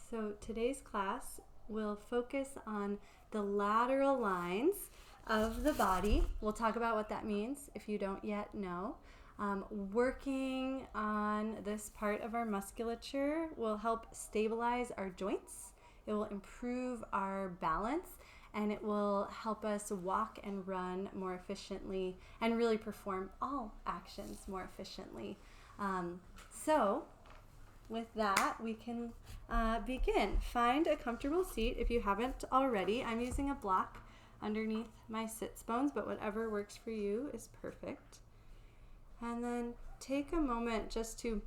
So today's class will focus on the lateral lines of the body. We'll talk about what that means if you don't yet know. Working on this part of our musculature will help stabilize our joints. It will improve our balance, and it will help us walk and run more efficiently and really perform all actions more efficiently. So with that, we can begin. Find a comfortable seat if you haven't already. I'm using a block underneath my sits bones, but whatever works for you is perfect. And then take a moment just to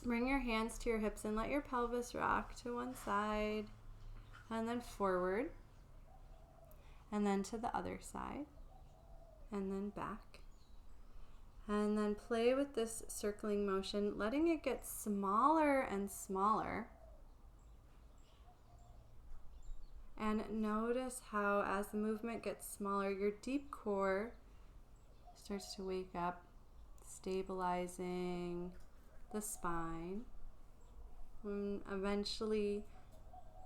bring your hands to your hips and let your pelvis rock to one side and then forward and then to the other side and then back. And then play with this circling motion, letting it get smaller and smaller. And notice how as the movement gets smaller, your deep core starts to wake up, stabilizing the spine. And eventually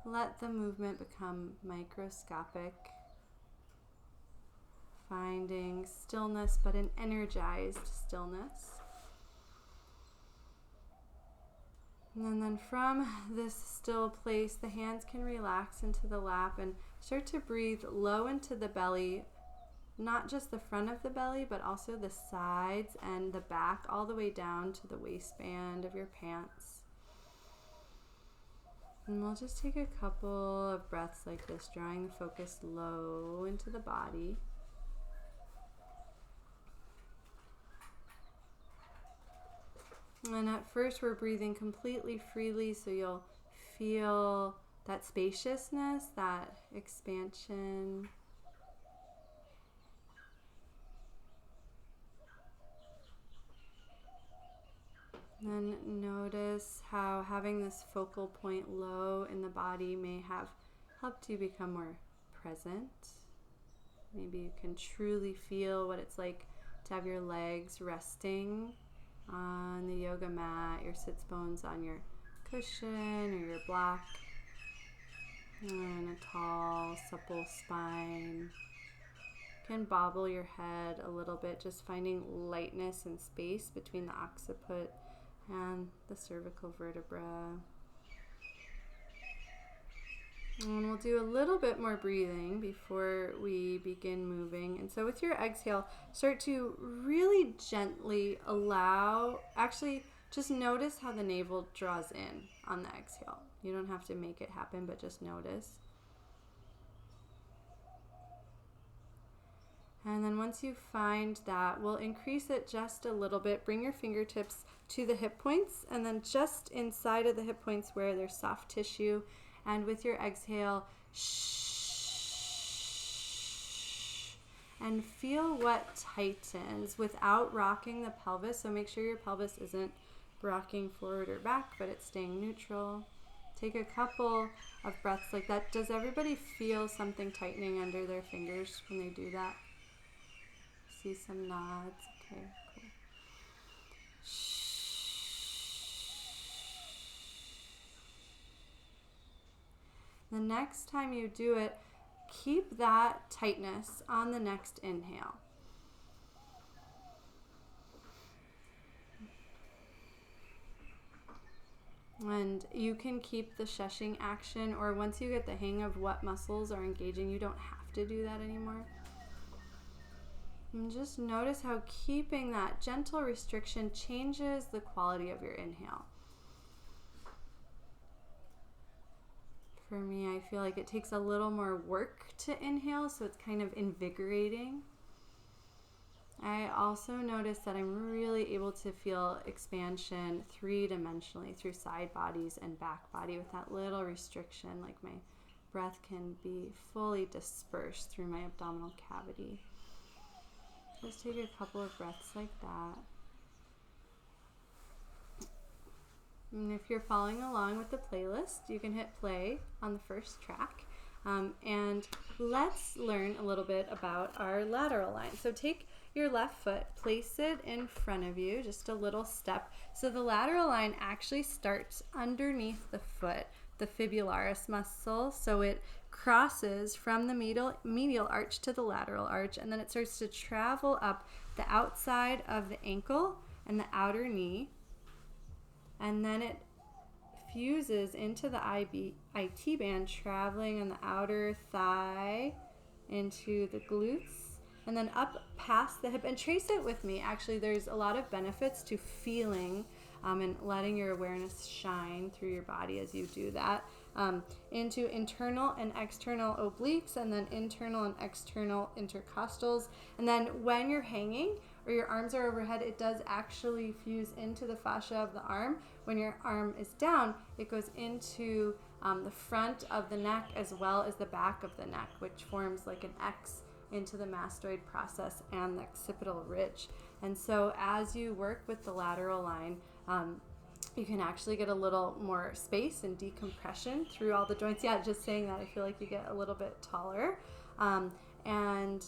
let the movement become microscopic, finding stillness, but an energized stillness. And then from this still place, the hands can relax into the lap and start to breathe low into the belly, not just the front of the belly, but also the sides and the back, all the way down to the waistband of your pants. And we'll just take a couple of breaths like this, drawing the focus low into the body. And at first we're breathing completely freely, so you'll feel that spaciousness, that expansion. Then notice how having this focal point low in the body may have helped you become more present. Maybe you can truly feel what it's like to have your legs resting on the yoga mat, your sits bones on your cushion or your block, and a tall, supple spine. You can bobble your head a little bit, just finding lightness and space between the occiput and the cervical vertebra. And we'll do a little bit more breathing before we begin moving. And so with your exhale, start to really gently just notice how the navel draws in on the exhale. You don't have to make it happen, but just notice. And then once you find that, we'll increase it just a little bit. Bring your fingertips to the hip points, and then just inside of the hip points where there's soft tissue. And with your exhale, and feel what tightens without rocking the pelvis. So make sure your pelvis isn't rocking forward or back, but it's staying neutral. Take a couple of breaths like that. Does everybody feel something tightening under their fingers when they do that? See some nods. Okay, cool. The next time you do it, keep that tightness on the next inhale. And you can keep the shushing action, or once you get the hang of what muscles are engaging, you don't have to do that anymore. And just notice how keeping that gentle restriction changes the quality of your inhale. For me, I feel like it takes a little more work to inhale, so it's kind of invigorating. I also notice that I'm really able to feel expansion three-dimensionally through side bodies and back body with that little restriction, like my breath can be fully dispersed through my abdominal cavity. Just take a couple of breaths like that. And if you're following along with the playlist, you can hit play on the first track. And let's learn a little bit about our lateral line. So take your left foot, place it in front of you, just a little step. So the lateral line actually starts underneath the foot. the fibularis muscle. So it crosses from the medial arch to the lateral arch, and then it starts to travel up the outside of the ankle and the outer knee, and then it fuses into the IT band, traveling on the outer thigh into the glutes, and then up past the hip. And trace it with me. Actually, there's a lot of benefits to feeling and letting your awareness shine through your body as you do that, into internal and external obliques, and then internal and external intercostals. And then when you're hanging or your arms are overhead, it does actually fuse into the fascia of the arm. When your arm is down, it goes into the front of the neck as well as the back of the neck, which forms like an X into the mastoid process and the occipital ridge. And so as you work with the lateral line, you can actually get a little more space and decompression through all the joints. Yeah, just saying that, I feel like you get a little bit taller. And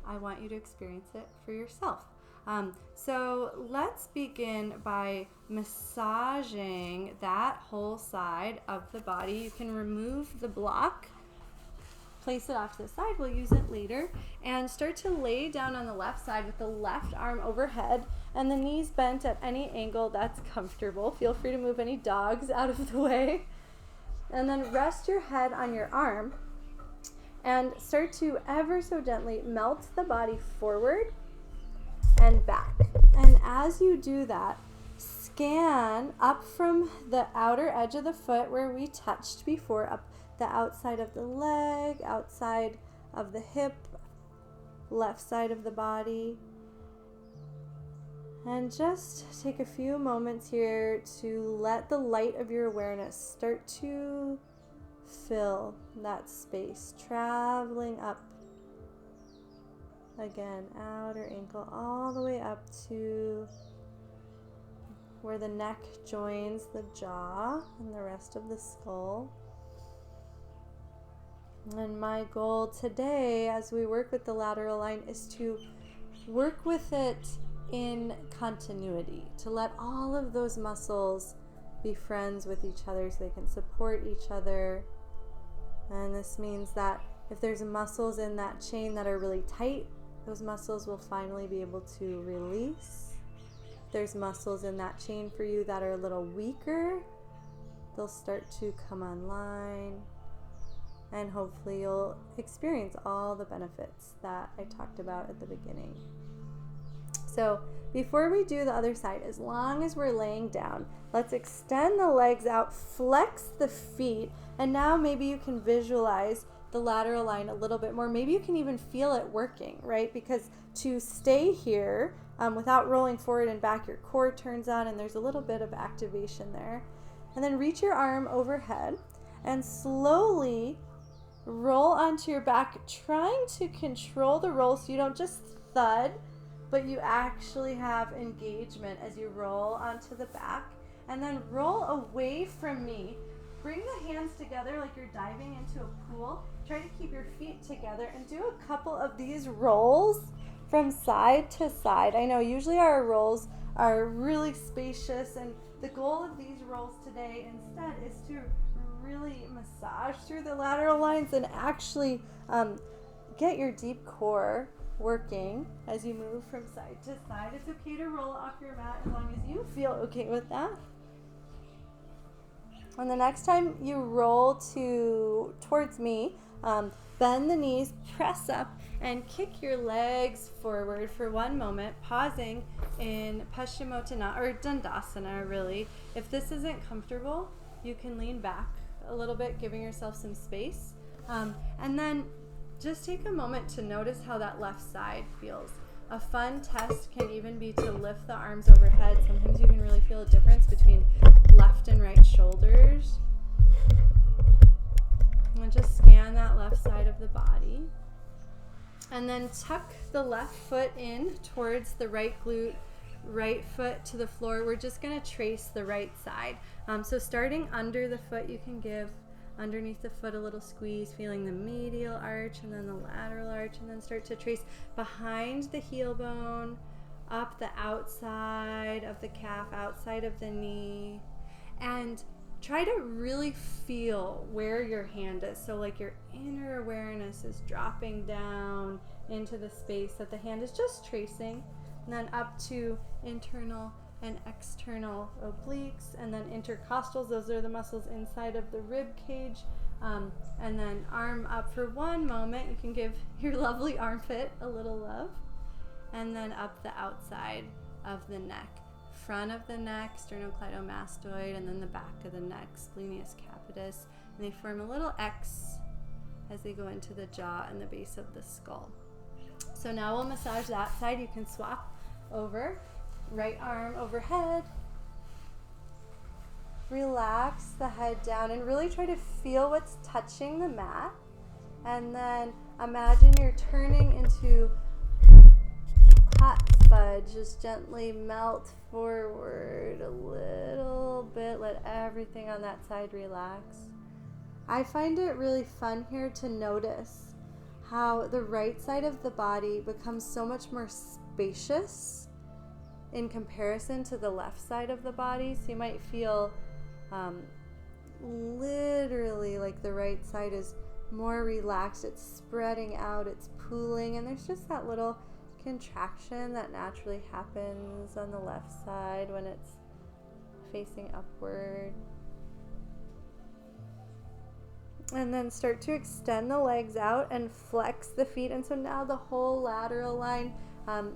I want you to experience it for yourself. So let's begin by massaging that whole side of the body. You can remove the block, place it off to the side, we'll use it later, and start to lay down on the left side with the left arm overhead and the knees bent at any angle that's comfortable. Feel free to move any dogs out of the way. And then rest your head on your arm and start to ever so gently melt the body forward and back. And as you do that, scan up from the outer edge of the foot where we touched before, up the outside of the leg, outside of the hip, left side of the body. And just take a few moments here to let the light of your awareness start to fill that space, traveling up again, outer ankle, all the way up to where the neck joins the jaw and the rest of the skull. And my goal today, as we work with the lateral line, is to work with it in continuity, to let all of those muscles be friends with each other so they can support each other. And this means that if there's muscles in that chain that are really tight, those muscles will finally be able to release. If there's muscles in that chain for you that are a little weaker, they'll start to come online. And hopefully you'll experience all the benefits that I talked about at the beginning. So before we do the other side, as long as we're laying down, let's extend the legs out, flex the feet, and now maybe you can visualize the lateral line a little bit more. Maybe you can even feel it working, right? Because to stay here without rolling forward and back, your core turns on and there's a little bit of activation there. And then reach your arm overhead and slowly roll onto your back, trying to control the roll so you don't just thud, but you actually have engagement as you roll onto the back. And then roll away from me. Bring the hands together like you're diving into a pool. Try to keep your feet together and do a couple of these rolls from side to side. I know usually our rolls are really spacious, and the goal of these rolls today instead is to really massage through the lateral lines and actually get your deep core working as you move from side to side. It's okay to roll off your mat as long as you feel okay with that. And the next time you roll towards me, bend the knees, press up, and kick your legs forward for one moment, pausing in Paschimottanasana, or Dandasana really. If this isn't comfortable, you can lean back a little bit, giving yourself some space. And then just take a moment to notice how that left side feels. A fun test can even be to lift the arms overhead. Sometimes you can really feel a difference between left and right shoulders. And just scan that left side of the body. And then tuck the left foot in towards the right glute, right foot to the floor. We're just going to trace the right side. So starting under the foot, you can give underneath the foot a little squeeze, feeling the medial arch and then the lateral arch, and then start to trace behind the heel bone, up the outside of the calf, outside of the knee, and try to really feel where your hand is. So like your inner awareness is dropping down into the space that the hand is just tracing, and then up to internal and external obliques, and then intercostals. Those are the muscles inside of the rib cage. And then arm up for one moment. You can give your lovely armpit a little love. And then up the outside of the neck. Front of the neck, sternocleidomastoid, and then the back of the neck, splenius capitis. And they form a little X as they go into the jaw and the base of the skull. So now we'll massage that side. You can swap over. Right arm overhead. Relax the head down and really try to feel what's touching the mat. And then imagine you're turning into hot fudge. Just gently melt forward a little bit. Let everything on that side relax. I find it really fun here to notice how the right side of the body becomes so much more spacious in comparison to the left side of the body. So you might feel literally like the right side is more relaxed. It's spreading out, it's pooling, and there's just that little contraction that naturally happens on the left side when it's facing upward. And then start to extend the legs out and flex the feet. And so now the whole lateral line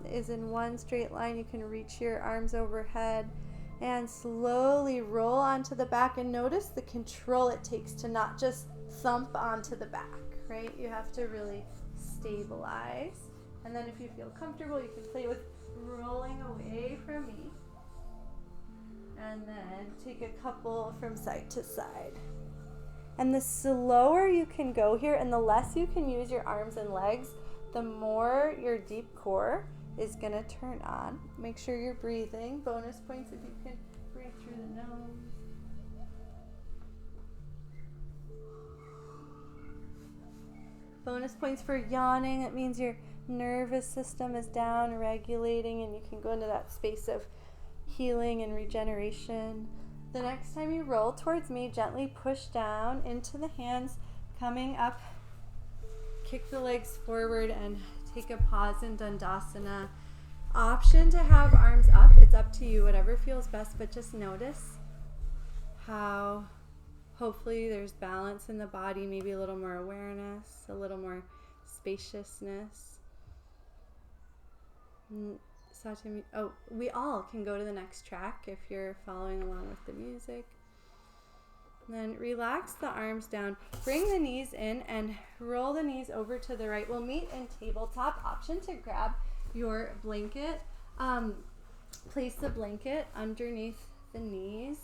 is in one straight line. You can reach your arms overhead and slowly roll onto the back, and notice the control it takes to not just thump onto the back, right? You have to really stabilize. And then if you feel comfortable, you can play with rolling away from me. And then take a couple from side to side. And the slower you can go here and the less you can use your arms and legs, the more your deep core is going to turn on. Make sure you're breathing. Bonus points if you can breathe through the nose. Bonus points for yawning. That means your nervous system is down, regulating, and you can go into that space of healing and regeneration. The next time you roll towards me, gently push down into the hands, coming up. Kick the legs forward and take a pause in Dandasana. Option to have arms up. It's up to you, whatever feels best, but just notice how hopefully there's balance in the body, maybe a little more awareness, a little more spaciousness. We all can go to the next track if you're following along with the music. Then relax the arms down. Bring the knees in and roll the knees over to the right. We'll meet in tabletop. Option to grab your blanket. Place the blanket underneath the knees.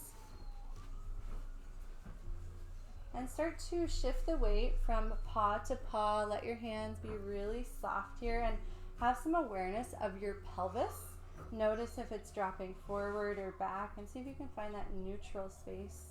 And start to shift the weight from paw to paw. Let your hands be really soft here and have some awareness of your pelvis. Notice if it's dropping forward or back, and see if you can find that neutral space.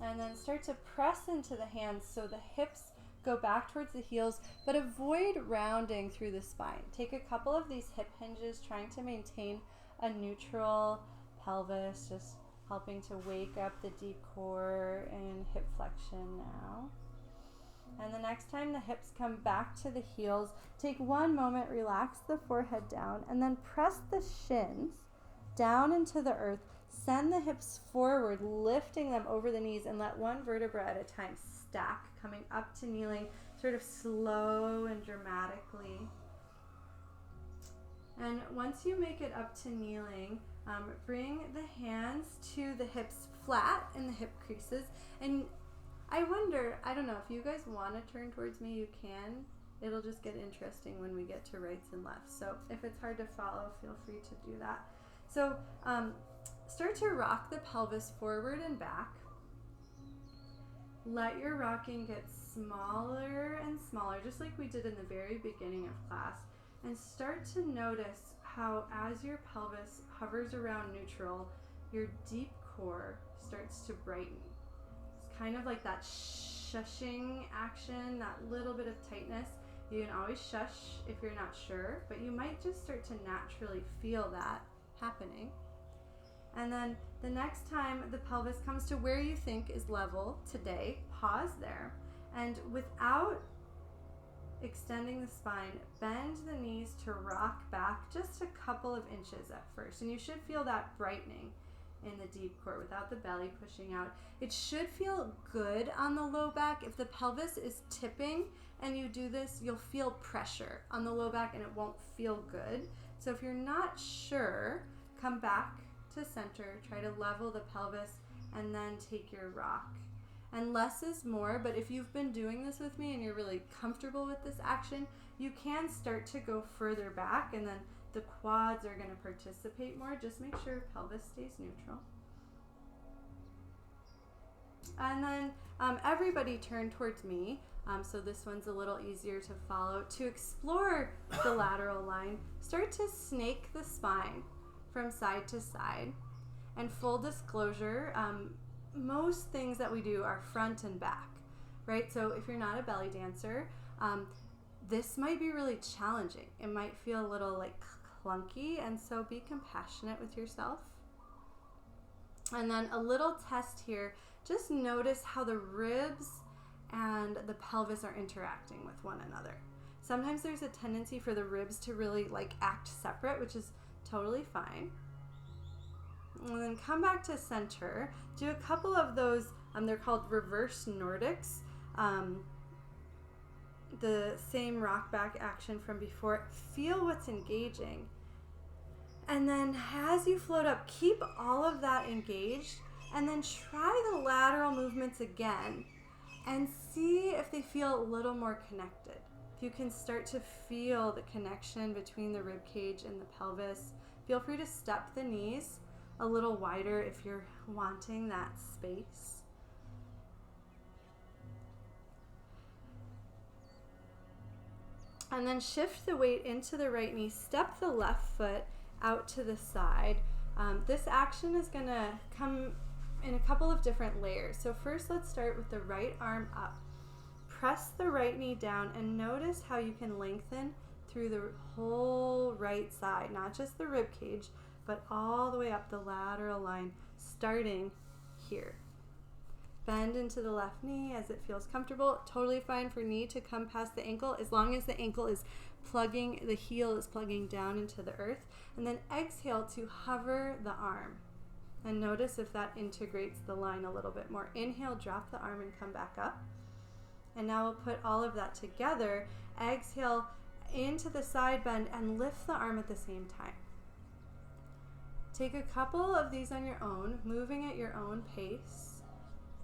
And then start to press into the hands so the hips go back towards the heels, but avoid rounding through the spine. Take a couple of these hip hinges, trying to maintain a neutral pelvis, just helping to wake up the deep core and hip flexion now. And the next time the hips come back to the heels, take one moment, relax the forehead down, and then press the shins down into the earth. Send the hips forward, lifting them over the knees, and let one vertebra at a time stack, coming up to kneeling, sort of slow and dramatically. And once you make it up to kneeling, bring the hands to the hips flat in the hip creases. And I wonder, I don't know, if you guys want to turn towards me, you can. It'll just get interesting when we get to rights and lefts. So if it's hard to follow, feel free to do that. So start to rock the pelvis forward and back. Let your rocking get smaller and smaller, just like we did in the very beginning of class. And start to notice how as your pelvis hovers around neutral, your deep core starts to brighten. It's kind of like that shushing action, that little bit of tightness. You can always shush if you're not sure, but you might just start to naturally feel that happening. And then the next time the pelvis comes to where you think is level today, pause there. And without extending the spine, bend the knees to rock back just a couple of inches at first. And you should feel that brightening in the deep core without the belly pushing out. It should feel good on the low back. If the pelvis is tipping and you do this, you'll feel pressure on the low back and it won't feel good. So if you're not sure, come back to center, try to level the pelvis, and then take your rock. And less is more, but if you've been doing this with me and you're really comfortable with this action, you can start to go further back, and then the quads are going to participate more. Just make sure pelvis stays neutral. And then everybody turn towards me, so this one's a little easier to follow. To explore the lateral line, start to snake the spine from side to side. And full disclosure, most things that we do are front and back, right? So if you're not a belly dancer, this might be really challenging. It might feel a little like clunky, and so be compassionate with yourself. And then a little test here, just notice how the ribs and the pelvis are interacting with one another. Sometimes there's a tendency for the ribs to really like act separate, which is totally fine. And then come back to center. Do a couple of those, they're called reverse Nordics. The same rock back action from before. Feel what's engaging. And then as you float up, keep all of that engaged, and then try the lateral movements again and see if they feel a little more connected. If you can start to feel the connection between the rib cage and the pelvis, feel free to step the knees a little wider if you're wanting that space. And then shift the weight into the right knee, step the left foot out to the side. This action is going to come in a couple of different layers. So first let's start with the right arm up. Press the right knee down and notice how you can lengthen through the whole right side, not just the rib cage, but all the way up the lateral line, starting here. Bend into the left knee as it feels comfortable. Totally fine for knee to come past the ankle as long as the ankle is plugging, the heel is plugging down into the earth. And then exhale to hover the arm. And notice if that integrates the line a little bit more. Inhale, drop the arm and come back up. And now we'll put all of that together. Exhale into the side bend and lift the arm at the same time. Take a couple of these on your own, moving at your own pace,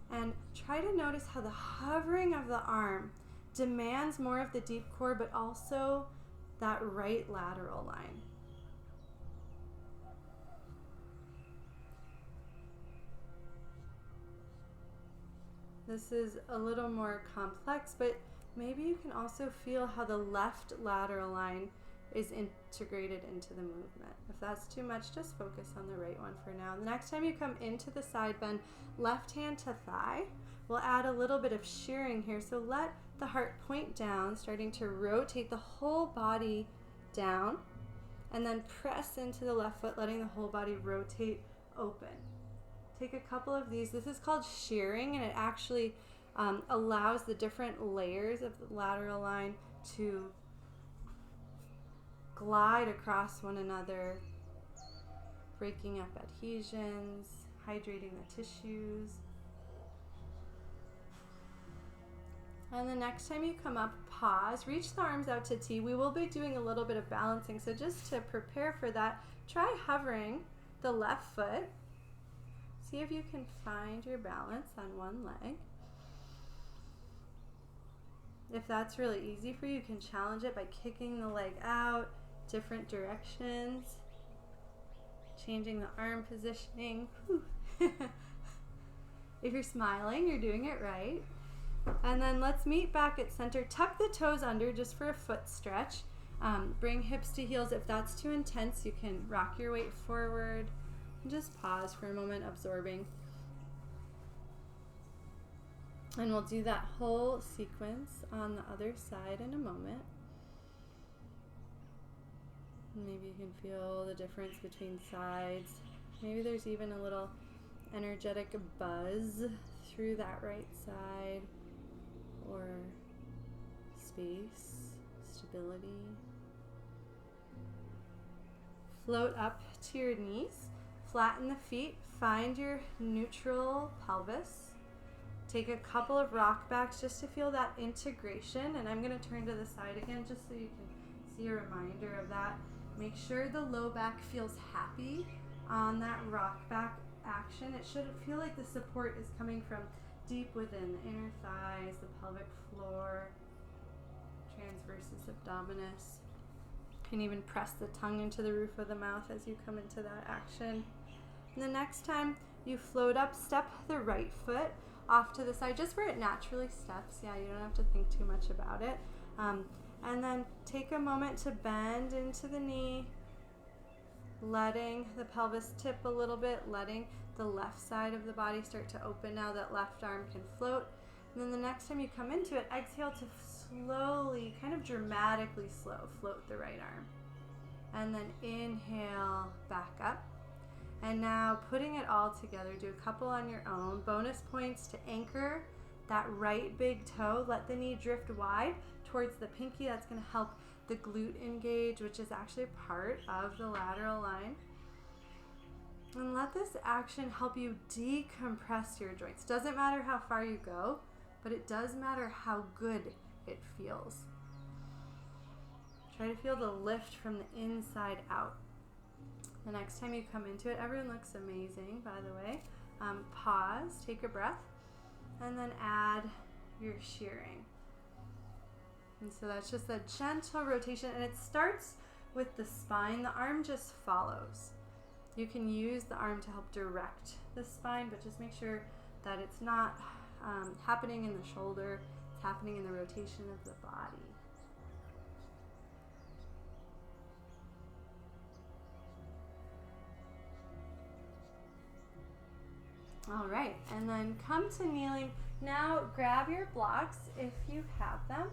and try to notice how the hovering of the arm demands more of the deep core, but also that right lateral line. This is a little more complex, but maybe you can also feel how the left lateral line is integrated into the movement. If that's too much, just focus on the right one for now. The next time you come into the side bend, left hand to thigh, we'll add a little bit of shearing here. So let the heart point down, starting to rotate the whole body down, and then press into the left foot, letting the whole body rotate open. Take a couple of these. This is called shearing, and it actually allows the different layers of the lateral line to glide across one another, breaking up adhesions, hydrating the tissues. And the next time you come up, pause, reach the arms out to T. We will be doing a little bit of balancing, so just to prepare for that, try hovering the left foot. See if you can find your balance on one leg. If that's really easy for you, you can challenge it by kicking the leg out, different directions, changing the arm positioning. If you're smiling, you're doing it right. And then let's meet back at center. Tuck the toes under just for a foot stretch. Bring hips to heels. If that's too intense, you can rock your weight forward. And just pause for a moment, absorbing. And we'll do that whole sequence on the other side in a moment. Maybe you can feel the difference between sides. Maybe there's even a little energetic buzz through that right side, or space, stability. Float up to your knees, flatten the feet, find your neutral pelvis. Take a couple of rock backs just to feel that integration, and I'm going to turn to the side again just so you can see a reminder of that. Make sure the low back feels happy on that rock back action. It should feel like the support is coming from deep within the inner thighs, the pelvic floor, transversus abdominis. You can even press the tongue into the roof of the mouth as you come into that action. And the next time you float up, step the right foot off to the side, just where it naturally steps. Yeah, you don't have to think too much about it. And then take a moment to bend into the knee, letting the pelvis tip a little bit, letting the left side of the body start to open now that left arm can float. And then the next time you come into it, exhale to slowly, kind of dramatically slow, float the right arm. And then inhale, back up. And now putting it all together, do a couple on your own. Bonus points to anchor that right big toe. Let the knee drift wide towards the pinky. That's going to help the glute engage, which is actually part of the lateral line. And let this action help you decompress your joints. Doesn't matter how far you go, but it does matter how good it feels. Try to feel the lift from the inside out. The next time you come into it, everyone looks amazing, by the way. Pause, take a breath, and then add your shearing. And so that's just a gentle rotation, and it starts with the spine. The arm just follows. You can use the arm to help direct the spine, but just make sure that it's not happening in the shoulder, it's happening in the rotation of the body. All right, and then come to kneeling. Now grab your blocks if you have them.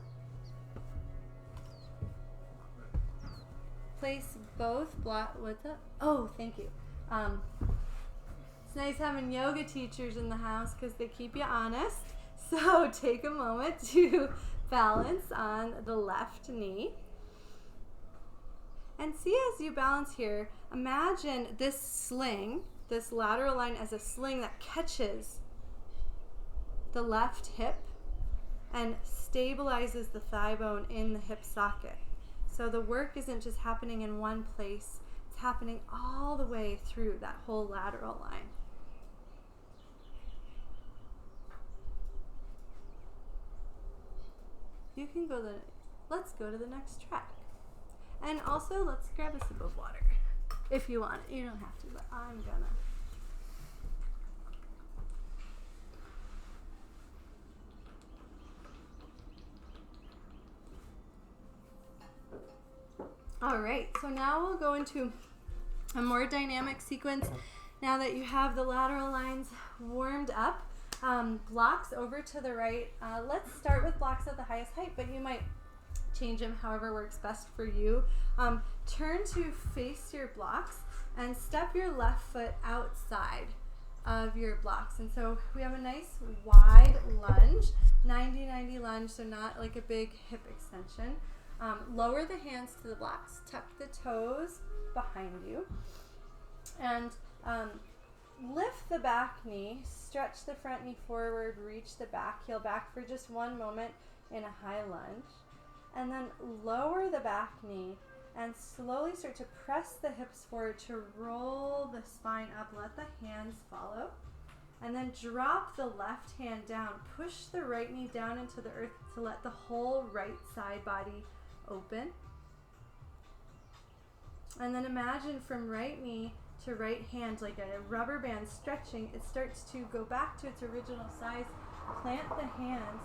Place both block with the, oh, thank you. It's nice having yoga teachers in the house because they keep you honest. So take a moment to balance on the left knee. And see, as you balance here, imagine this sling, this lateral line as a sling that catches the left hip and stabilizes the thigh bone in the hip socket. So the work isn't just happening in one place, it's happening all the way through that whole lateral line. You can go let's go to the next track. And also, let's grab a sip of water if you want it. You don't have to, but I'm gonna. All right, so now we'll go into a more dynamic sequence. Now that you have the lateral lines warmed up, blocks over to the right. Let's start with blocks at the highest height, but you might change them however works best for you. Turn to face your blocks and step your left foot outside of your blocks. And so we have a nice wide lunge, 90-90 lunge, so not like a big hip extension. Lower the hands to the blocks, tuck the toes behind you, and lift the back knee, stretch the front knee forward, reach the back heel back for just one moment in a high lunge, and then lower the back knee and slowly start to press the hips forward to roll the spine up, let the hands follow, and then drop the left hand down, push the right knee down into the earth to let the whole right side body open. And then imagine from right knee to right hand, like a rubber band stretching, it starts to go back to its original size. Plant the hands,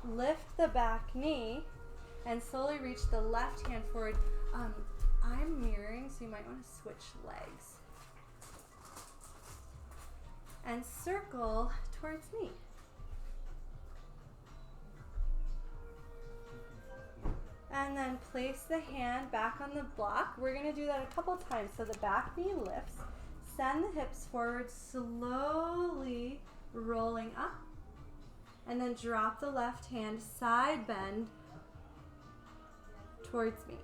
lift the back knee, and slowly reach the left hand forward. I'm mirroring, so you might want to switch legs. And circle towards me. And then place the hand back on the block. We're going to do that a couple times. So the back knee lifts. Send the hips forward, slowly rolling up. And then drop the left hand, side bend towards me.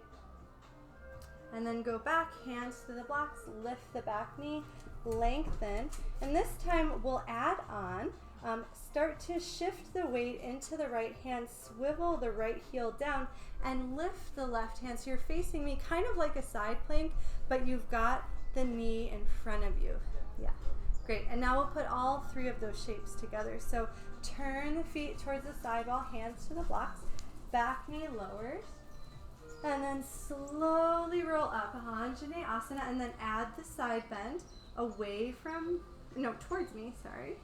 And then go back, hands to the blocks, lift the back knee, lengthen. And this time we'll add on, start to shift the weight into the right hand, swivel the right heel down, and lift the left hand. So you're facing me kind of like a side plank, but you've got the knee in front of you. Yeah, great. And now we'll put all three of those shapes together. So turn the feet towards the side wall, hands to the blocks, back knee lowers, and then slowly roll up, Anjane Asana, and then add the side bend away from, no, towards me, sorry.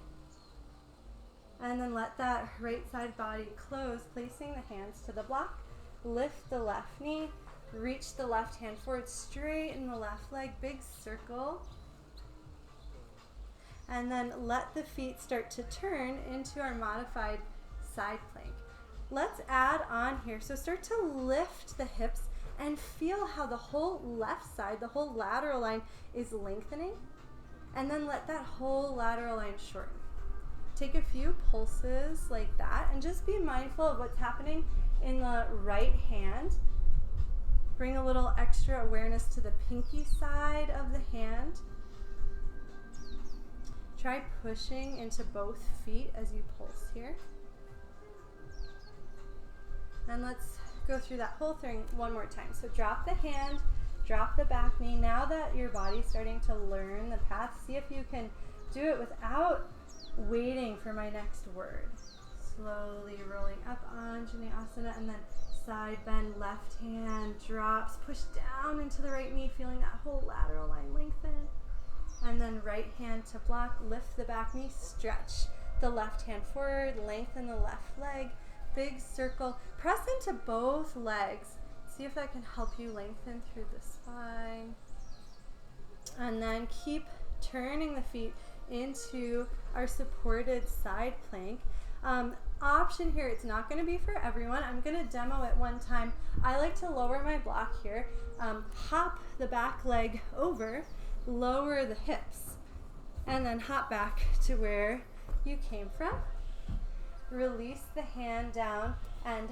And then let that right side body close, placing the hands to the block. Lift the left knee, reach the left hand forward, straighten the left leg, big circle. And then let the feet start to turn into our modified side plank. Let's add on here. So start to lift the hips and feel how the whole left side, the whole lateral line is lengthening. And then let that whole lateral line shorten. Take a few pulses like that and just be mindful of what's happening in the right hand. Bring a little extra awareness to the pinky side of the hand. Try pushing into both feet as you pulse here. And let's go through that whole thing one more time. So drop the hand, drop the back knee. Now that your body's starting to learn the path, see if you can do it without waiting for my next word. Slowly rolling up, Anjane Asana, and then side bend, left hand drops, push down into the right knee, feeling that whole lateral line lengthen. And then right hand to block, lift the back knee, stretch the left hand forward, lengthen the left leg, big circle. Press into both legs. See if that can help you lengthen through the spine. And then keep turning the feet into our supported side plank. Option here, it's not going to be for everyone. I'm going to demo it one time. I like to lower my block here, hop the back leg over, lower the hips, and then hop back to where you came from. Release the hand down and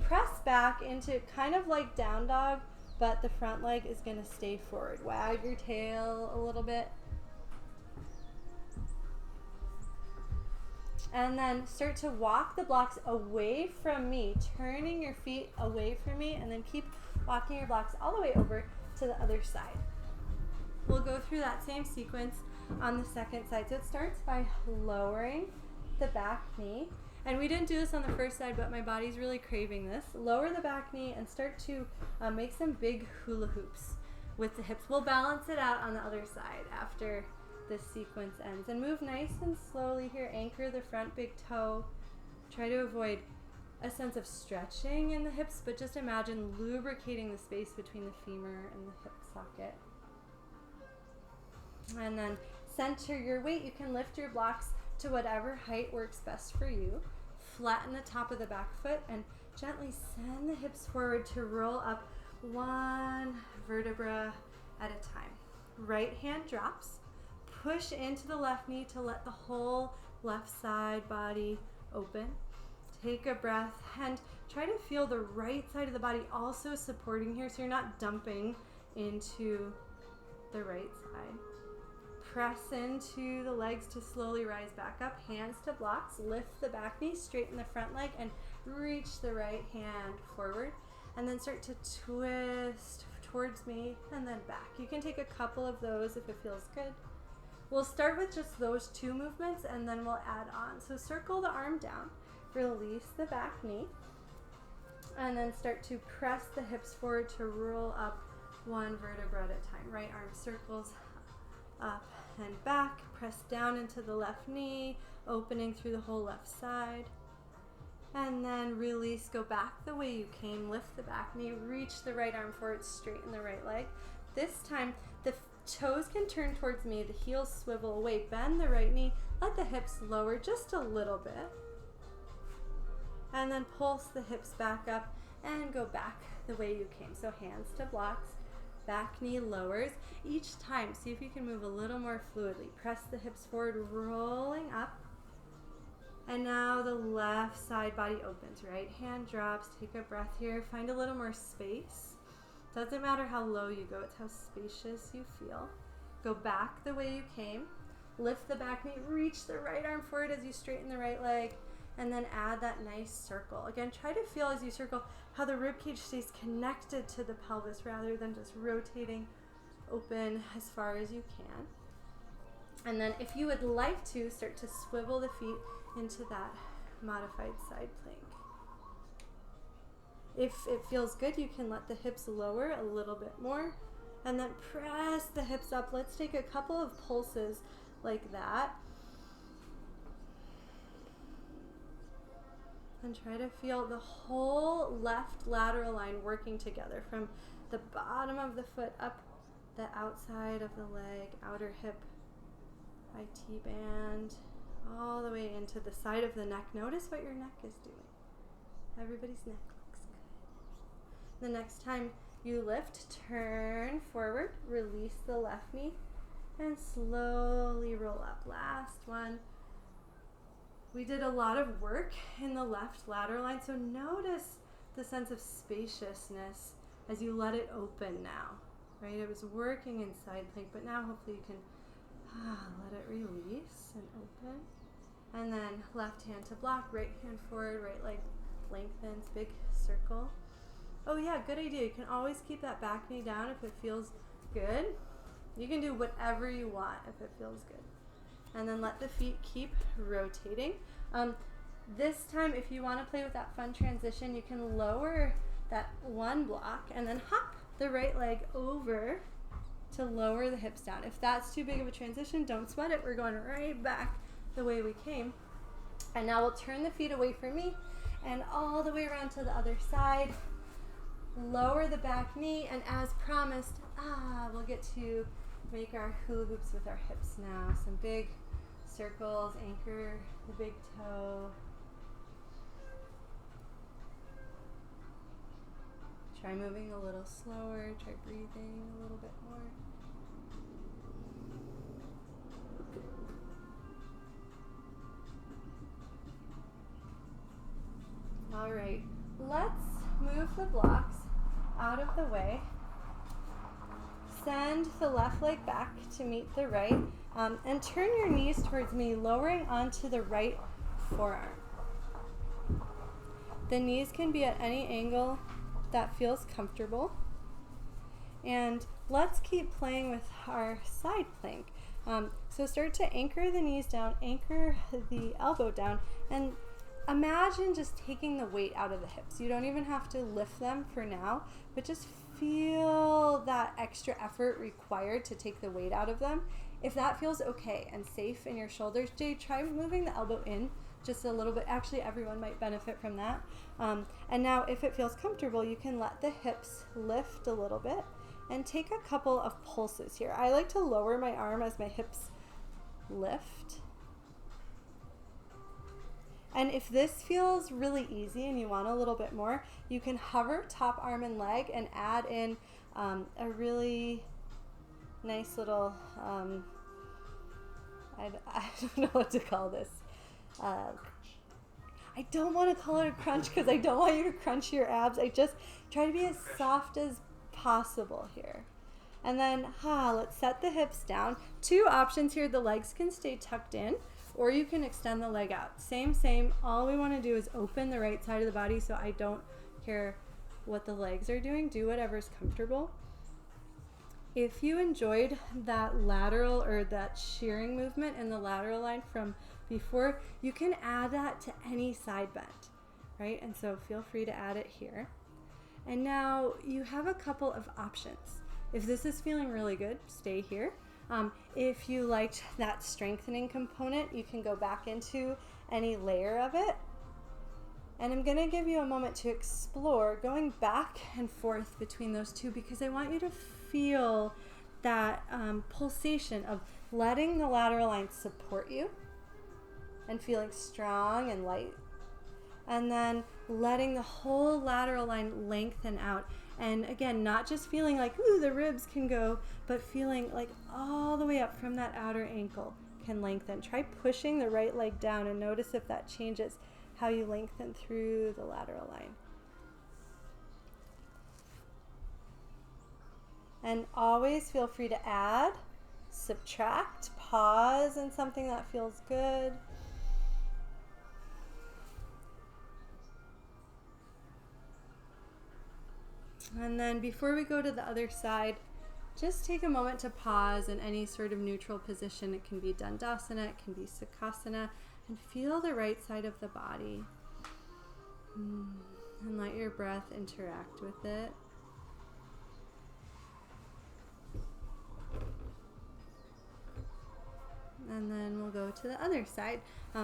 press back into kind of like down dog, but the front leg is going to stay forward. Wag your tail a little bit. And then start to walk the blocks away from me, turning your feet away from me, and then keep walking your blocks all the way over to the other side. We'll go through that same sequence on the second side. So it starts by lowering the back knee. And we didn't do this on the first side, but my body's really craving this. Lower the back knee and start to make some big hula hoops with the hips. We'll balance it out on the other side after this sequence ends. And move nice and slowly here. Anchor the front big toe. Try to avoid a sense of stretching in the hips, but just imagine lubricating the space between the femur and the hip socket. And then center your weight. You can lift your blocks to whatever height works best for you. Flatten the top of the back foot and gently send the hips forward to roll up one vertebra at a time. Right hand drops. Push into the left knee to let the whole left side body open. Take a breath and try to feel the right side of the body also supporting here so you're not dumping into the right side. Press into the legs to slowly rise back up. Hands to blocks. Lift the back knee, straighten the front leg, and reach the right hand forward. And then start to twist towards me and then back. You can take a couple of those if it feels good. We'll start with just those two movements and then we'll add on. So circle the arm down. Release the back knee. And then start to press the hips forward to roll up one vertebra at a time. Right arm circles up and back. Press down into the left knee, opening through the whole left side. And then release, go back the way you came. Lift the back knee, reach the right arm forward, straighten the right leg. This time, the toes can turn towards me, the heels swivel away. Bend the right knee, let the hips lower just a little bit. And then pulse the hips back up and go back the way you came. So hands to blocks, back knee lowers. Each time, see if you can move a little more fluidly. Press the hips forward, rolling up. And now the left side body opens, right hand drops. Take a breath here. Find a little more space. Doesn't matter how low you go, it's how spacious you feel. Go back the way you came. Lift the back knee, reach the right arm forward as you straighten the right leg, and then add that nice circle. Again, try to feel as you circle how the rib cage stays connected to the pelvis rather than just rotating open as far as you can. And then if you would like to, start to swivel the feet into that modified side plank. If it feels good, you can let the hips lower a little bit more and then press the hips up. Let's take a couple of pulses like that. And try to feel the whole left lateral line working together from the bottom of the foot up the outside of the leg, outer hip, IT band, all the way into the side of the neck. Notice what your neck is doing. Everybody's neck looks good. The next time you lift, turn forward, release the left knee, and slowly roll up. Last one. We did a lot of work in the left lateral line, so notice the sense of spaciousness as you let it open now, right? It was working in side plank, but now hopefully you can let it release and open. And then left hand to block, right hand forward, right leg lengthens, big circle. Oh yeah, good idea. You can always keep that back knee down if it feels good. You can do whatever you want if it feels good. And then let the feet keep rotating. This time, if you want to play with that fun transition, you can lower that one block and then hop the right leg over to lower the hips down. If that's too big of a transition, don't sweat it. We're going right back the way we came. And now we'll turn the feet away from me and all the way around to the other side. Lower the back knee, and as promised, we'll get to make our hula hoops with our hips now. Some big circles, anchor the big toe. Try moving a little slower, try breathing a little bit more. All right, let's move the blocks out of the way. Send the left leg back to meet the right, and turn your knees towards me, lowering onto the right forearm. The knees can be at any angle that feels comfortable. And let's keep playing with our side plank. So start to anchor the knees down, anchor the elbow down, and imagine just taking the weight out of the hips. You don't even have to lift them for now, but just feel that extra effort required to take the weight out of them. If that feels okay and safe in your shoulders, Jay, try moving the elbow in just a little bit. Actually, everyone might benefit from that. And now if it feels comfortable, you can let the hips lift a little bit and take a couple of pulses here. I like to lower my arm as my hips lift. And if this feels really easy and you want a little bit more, you can hover top arm and leg and add in a really nice little, I don't know what to call this. I don't want to call it a crunch because I don't want you to crunch your abs. I just try to be as soft as possible here. And then, let's set the hips down. Two options here. The legs can stay tucked in, or you can extend the leg out. Same. All we want to do is open the right side of the body, so I don't care what the legs are doing. Do whatever's comfortable. If you enjoyed that lateral or that shearing movement in the lateral line from before, you can add that to any side bend, right? And so feel free to add it here. And now you have a couple of options. If this is feeling really good, stay here. If you liked that strengthening component, you can go back into any layer of it. And I'm going to give you a moment to explore going back and forth between those two, because I want you to feel that pulsation of letting the lateral line support you and feeling strong and light, And then letting the whole lateral line lengthen out. And again, not just feeling like, ooh, the ribs can go, but feeling like all the way up from that outer ankle can lengthen. Try pushing the right leg down and notice if that changes how you lengthen through the lateral line. And always feel free to add, subtract, pause in something that feels good. And then before we go to the other side, just take a moment to pause in any sort of neutral position. It can be Dandasana, it can be Sukhasana, and feel the right side of the body. And let your breath interact with it. And then we'll go to the other side.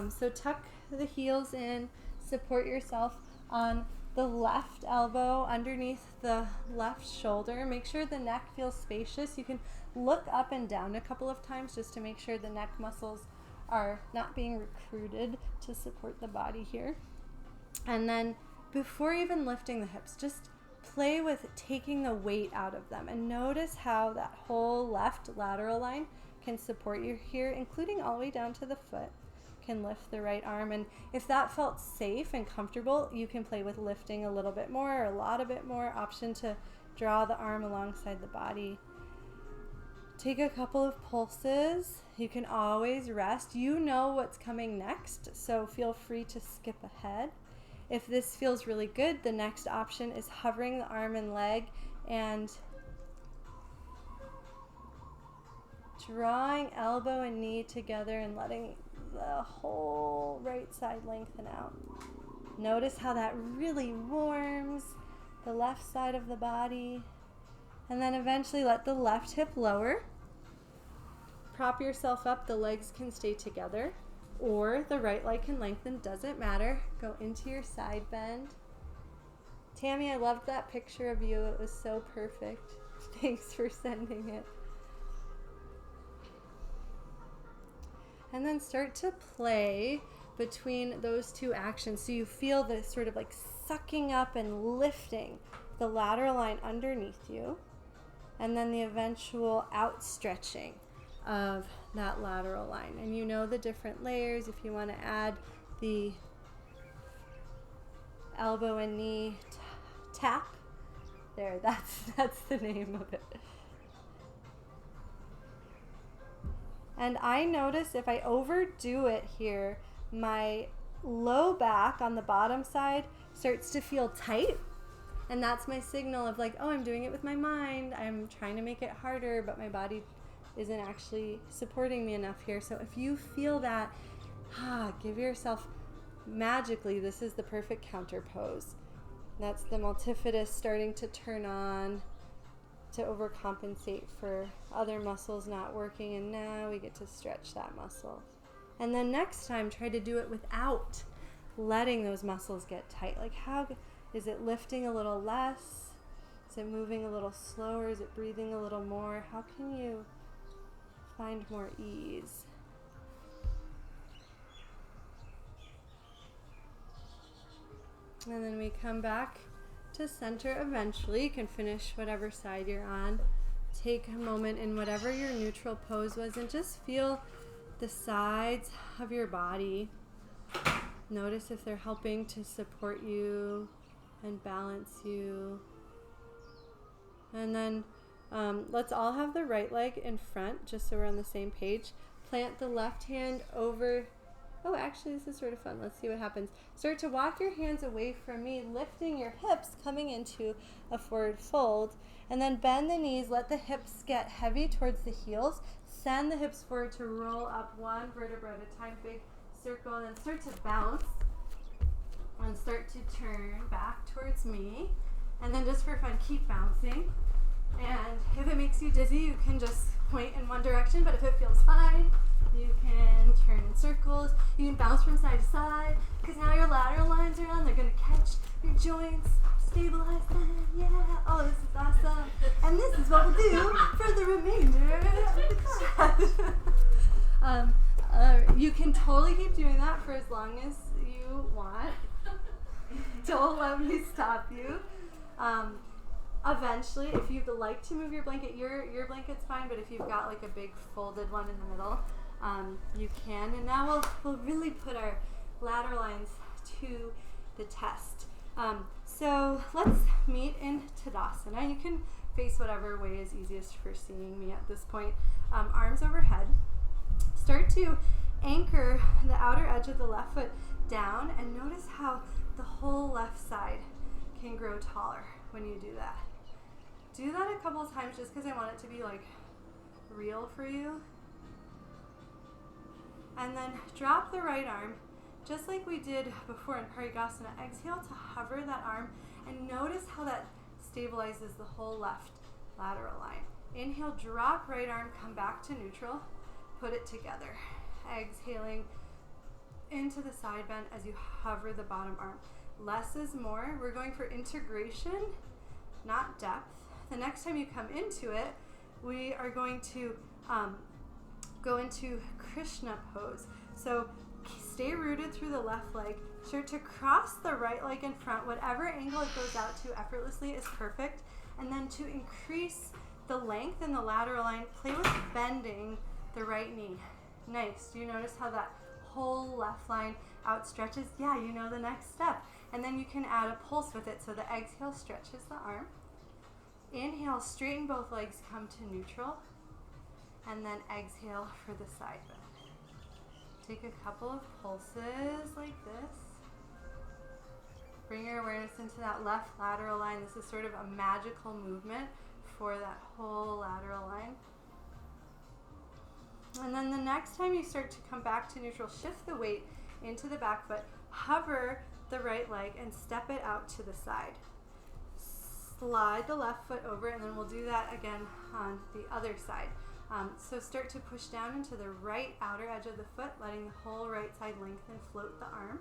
So tuck the heels in, support yourself on the left elbow underneath the left shoulder. Make sure the neck feels spacious. You can look up and down a couple of times just to make sure the neck muscles are not being recruited to support the body here. And then before even lifting the hips, just play with taking the weight out of them and notice how that whole left lateral line can support you here, including all the way down to the foot. Can lift the right arm, and if that felt safe and comfortable, you can play with lifting a little bit more or a lot of it more. Option to draw the arm alongside the body. Take a couple of pulses. You can always rest. You know what's coming next, so feel free to skip ahead. If this feels really good, the next option is hovering the arm and leg and drawing elbow and knee together and letting the whole right side lengthen out. Notice how that really warms the left side of the body. And then eventually let the left hip lower. Prop yourself up. The legs can stay together, or the right leg can lengthen. Doesn't matter. Go into your side bend. Tammy, I loved that picture of you. It was so perfect. Thanks for sending it. And then start to play between those two actions. So you feel this sort of like sucking up and lifting the lateral line underneath you, and then the eventual outstretching of that lateral line. And you know the different layers. If you want to add the elbow and knee tap, there, that's the name of it. And I notice if I overdo it here, my low back on the bottom side starts to feel tight. And that's my signal of like, oh, I'm doing it with my mind. I'm trying to make it harder, but my body isn't actually supporting me enough here. So if you feel that, give yourself, magically, this is the perfect counter pose. That's the multifidus starting to turn on to overcompensate for other muscles not working, and now we get to stretch that muscle. And then next time, try to do it without letting those muscles get tight. Like, how is it lifting a little less? Is it moving a little slower? Is it breathing a little more? How can you find more ease? And then we come back to center eventually. You can finish whatever side you're on. Take a moment in whatever your neutral pose was and just feel the sides of your body. Notice if they're helping to support you and balance you. And then let's all have the right leg in front, just so we're on the same page. Plant the left hand over. Oh, actually, this is sort of fun. Let's see what happens. Start to walk your hands away from me, lifting your hips, coming into a forward fold. And then bend the knees. Let the hips get heavy towards the heels. Send the hips forward to roll up one vertebra at a time. Big circle. And then start to bounce. And start to turn back towards me. And then just for fun, keep bouncing. And if it makes you dizzy, you can just point in one direction. But if it feels fine, you can turn in circles. You can bounce from side to side, because now your lateral lines are on. They're going to catch your joints, stabilize them. Yeah. Oh, this is awesome. And this is what we'll do for the remainder of the class. You can totally keep doing that for as long as you want. Don't let me stop you. Eventually, if you'd like to move your blanket, your blanket's fine, but if you've got like a big folded one in the middle, you can. And now we'll really put our lateral lines to the test. So let's meet in Tadasana. You can face whatever way is easiest for seeing me at this point. Arms overhead. Start to anchor the outer edge of the left foot down, and notice how the whole left side can grow taller when you do that. Do that a couple of times just because I want it to be like real for you. And then drop the right arm just like we did before in Parigasana. Exhale to hover that arm and notice how that stabilizes the whole left lateral line. Inhale, drop right arm, come back to neutral, put it together. Exhaling into the side bend as you hover the bottom arm. Less is more. We're going for integration, not depth. The next time you come into it, we are going to go into Krishna pose. So stay rooted through the left leg. Start to cross the right leg in front. Whatever angle it goes out to effortlessly is perfect. And then to increase the length in the lateral line, play with bending the right knee. Nice. Do you notice how that whole left line outstretches? Yeah, you know the next step. And then you can add a pulse with it. So the exhale stretches the arm. Inhale, straighten both legs, come to neutral. And then exhale for the side bend. Take a couple of pulses like this. Bring your awareness into that left lateral line. This is sort of a magical movement for that whole lateral line. And then the next time you start to come back to neutral, shift the weight into the back foot, hover the right leg and step it out to the side. Slide the left foot over, and then we'll do that again on the other side. So start to push down into the right outer edge of the foot, letting the whole right side lengthen, float the arm,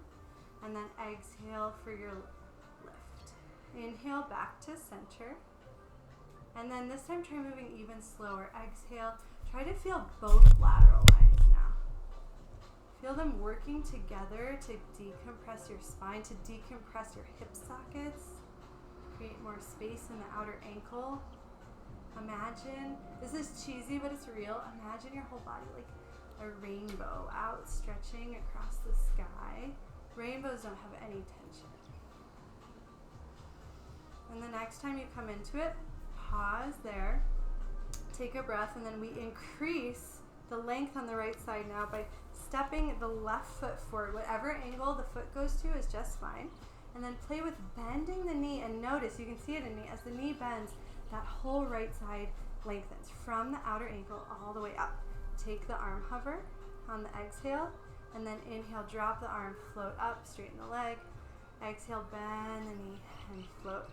and then exhale for your lift. Inhale back to center, and then this time try moving even slower. Exhale, try to feel both lateral lines now. Feel them working together to decompress your spine, to decompress your hip sockets, create more space in the outer ankle. Imagine, this is cheesy but it's real, imagine your whole body like a rainbow outstretching across the sky. Rainbows don't have any tension. And the next time you come into it, pause there, take a breath, and then we increase the length on the right side now by stepping the left foot forward. Whatever angle the foot goes to is just fine. And then play with bending the knee, and notice, you can see it in me, as the knee bends, that whole right side lengthens from the outer ankle all the way up. Take the arm hover on the exhale, and then inhale, drop the arm, float up, straighten the leg. Exhale, bend the knee and float.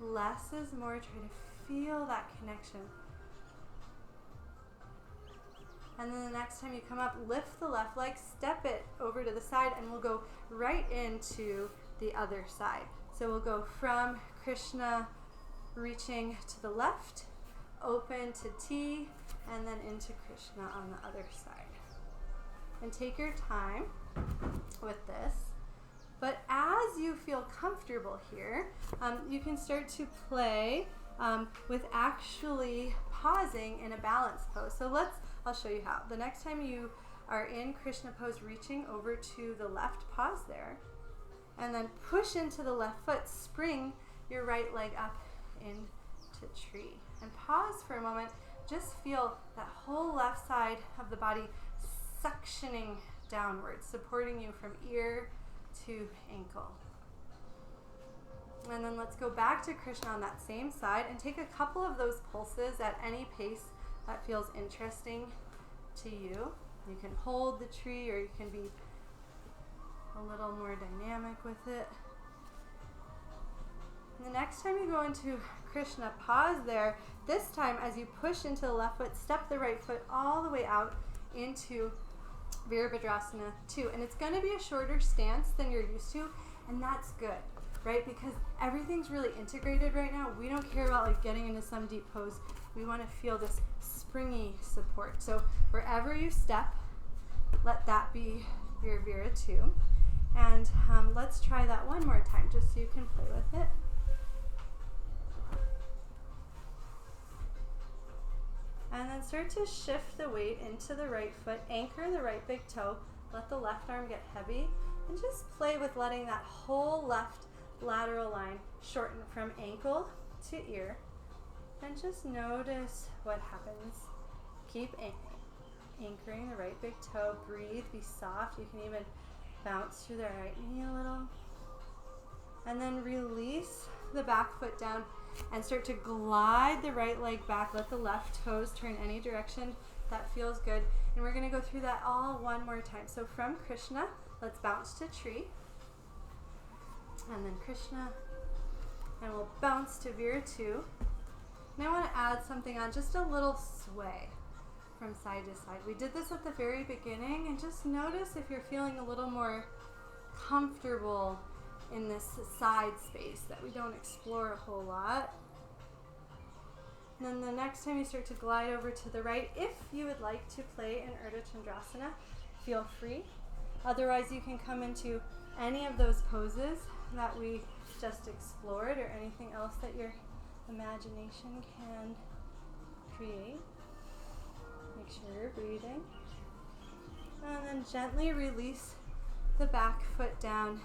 Less is more. Try to feel that connection. And then the next time you come up, lift the left leg, step it over to the side, and we'll go right into the other side. So we'll go from Krishna, reaching to the left, open to T, and then into Krishna on the other side. And take your time with this. But as you feel comfortable here, you can start to play with actually pausing in a balance pose. So I'll show you how. The next time you are in Krishna pose, reaching over to the left, pause there, and then push into the left foot, spring your right leg up into tree. And pause for a moment, just feel that whole left side of the body suctioning downwards, supporting you from ear to ankle. And then let's go back to Krishna on that same side and take a couple of those pulses at any pace that feels interesting to you. You can hold the tree, or you can be a little more dynamic with it. And the next time you go into Krishna, pause there. This time, as you push into the left foot, step the right foot all the way out into Virabhadrasana 2. And it's going to be a shorter stance than you're used to, and that's good, right? Because everything's really integrated right now. We don't care about like getting into some deep pose. We want to feel this springy support. So wherever you step, let that be your Vira 2. And let's try that one more time just so you can play with it. And then start to shift the weight into the right foot, anchor the right big toe, let the left arm get heavy, and just play with letting that whole left lateral line shorten from ankle to ear. And just notice what happens. Keep anchoring the right big toe, breathe, be soft. You can even bounce through the right knee a little. And then release the back foot down and start to glide the right leg back. Let the left toes turn any direction that feels good. And we're going to go through that all one more time. So from Krishna, let's bounce to tree. And then Krishna. And we'll bounce to Vira 2. And I want to add something on, just a little sway from side to side. We did this at the very beginning, and just notice if you're feeling a little more comfortable in this side space that we don't explore a whole lot. And then the next time you start to glide over to the right, if you would like to play in Urdhva Chandrasana, feel free. Otherwise, you can come into any of those poses that we just explored, or anything else that your imagination can create. Make sure you're breathing. And then gently release the back foot down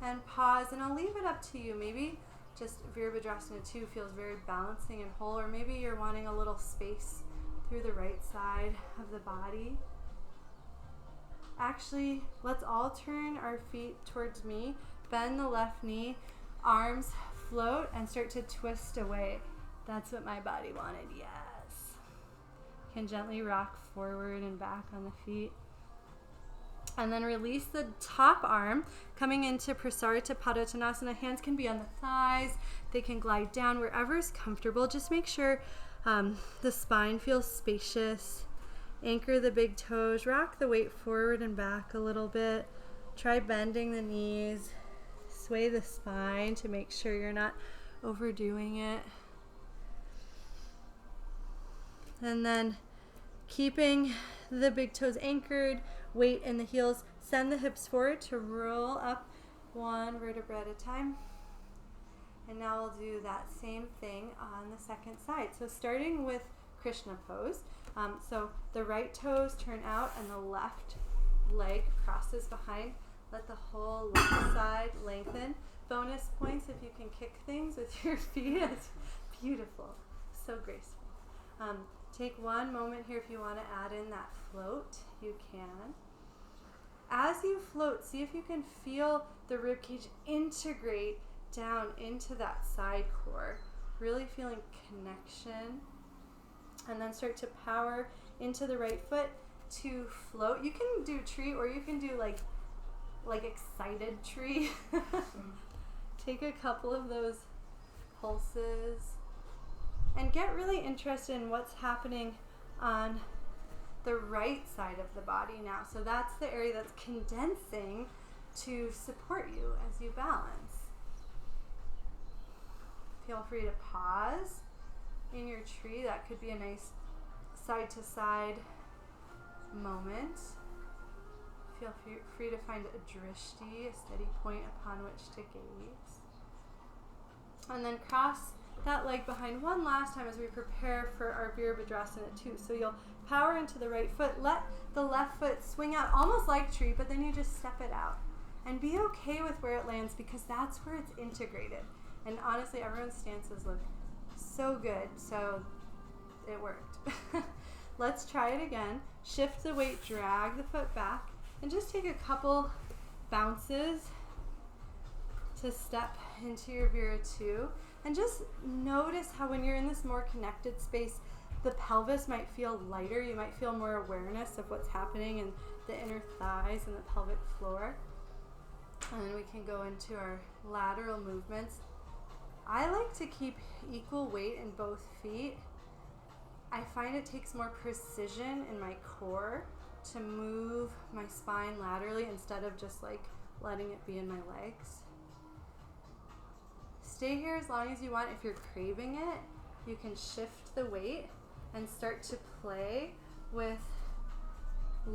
and pause, and I'll leave it up to you. Maybe just Virabhadrasana 2 feels very balancing and whole, or maybe you're wanting a little space through the right side of the body. Actually, let's all turn our feet towards me, bend the left knee, arms float, and start to twist away. That's what my body wanted, yes. Can gently rock forward and back on the feet. And then release the top arm, coming into Prasarita Padottanasana. Hands can be on the thighs. They can glide down wherever is comfortable. Just make sure the spine feels spacious. Anchor the big toes. Rock the weight forward and back a little bit. Try bending the knees. Sway the spine to make sure you're not overdoing it. And then keeping the big toes anchored, weight in the heels, send the hips forward to roll up one vertebra at a time. And now we'll do that same thing on the second side. So starting with Krishna pose. So the right toes turn out and the left leg crosses behind. Let the whole left side lengthen. Bonus points if you can kick things with your feet. It's beautiful. So graceful. Take one moment here if you want to add in that float. You can. As you float, see if you can feel the ribcage integrate down into that side core. Really feeling connection. And then start to power into the right foot to float. You can do tree, or you can do like excited tree. Take a couple of those pulses and get really interested in what's happening on the right side of the body now. So that's the area that's condensing to support you as you balance. Feel free to pause in your tree. That could be a nice side to side moment. Feel free to find a drishti, a steady point upon which to gaze. And then cross that leg behind one last time as we prepare for our Virabhadrasana 2. So you'll power into the right foot, let the left foot swing out almost like tree, but then you just step it out. And be okay with where it lands, because that's where it's integrated. And honestly, everyone's stances look so good, so it worked. Let's try it again. Shift the weight, drag the foot back, and just take a couple bounces to step into your Vira 2. And just notice how when you're in this more connected space, the pelvis might feel lighter. You might feel more awareness of what's happening in the inner thighs and the pelvic floor. And then we can go into our lateral movements. I like to keep equal weight in both feet. I find it takes more precision in my core to move my spine laterally instead of just like letting it be in my legs. Stay here as long as you want. If you're craving it, you can shift the weight and start to play with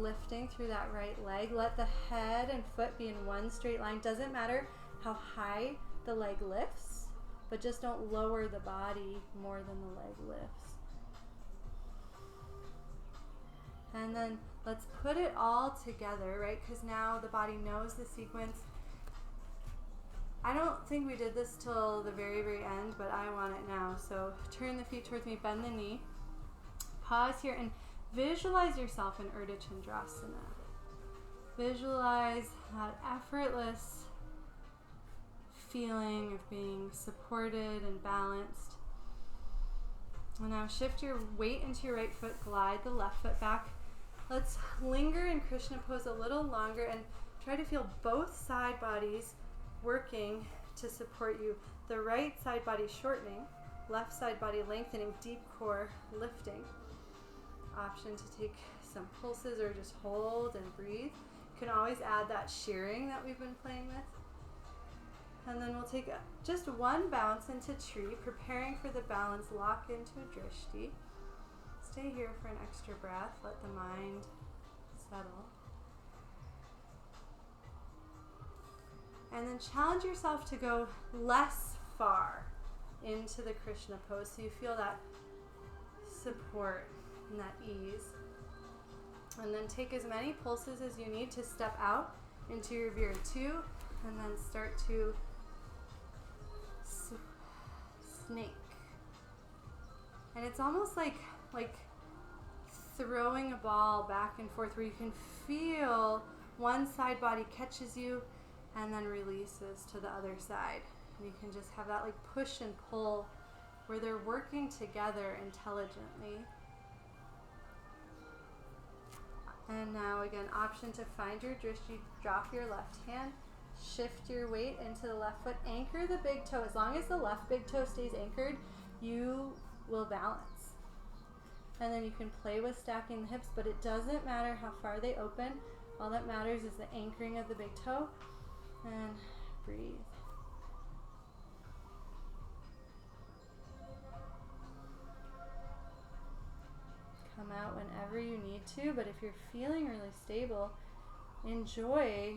lifting through that right leg. Let the head and foot be in one straight line. Doesn't matter how high the leg lifts, but just don't lower the body more than the leg lifts. And then let's put it all together, right? Because now the body knows the sequence. I don't think we did this till the very, very end, but I want it now. So turn the feet towards me, bend the knee. Pause here and visualize yourself in Urdhva Chandrasana. Visualize that effortless feeling of being supported and balanced. And now shift your weight into your right foot, glide the left foot back. Let's linger in Krishna pose a little longer and try to feel both side bodies working to support you. The right side body shortening, left side body lengthening, deep core lifting. Option to take some pulses or just hold and breathe. You can always add that shearing that we've been playing with. And then we'll take just one bounce into tree, preparing for the balance, lock into a drishti. Stay here for an extra breath, let the mind settle. And then challenge yourself to go less far into the Krishna pose so you feel that support and that ease. And then take as many pulses as you need to step out into your Vira 2 and then start to snake. And it's almost like throwing a ball back and forth where you can feel one side body catches you and then releases to the other side. And you can just have that like push and pull where they're working together intelligently. And now again, option to find your drishti, drop your left hand, shift your weight into the left foot, anchor the big toe. As long as the left big toe stays anchored, you will balance. And then you can play with stacking the hips, but it doesn't matter how far they open. All that matters is the anchoring of the big toe. And breathe. Come out whenever you need to, but if you're feeling really stable, enjoy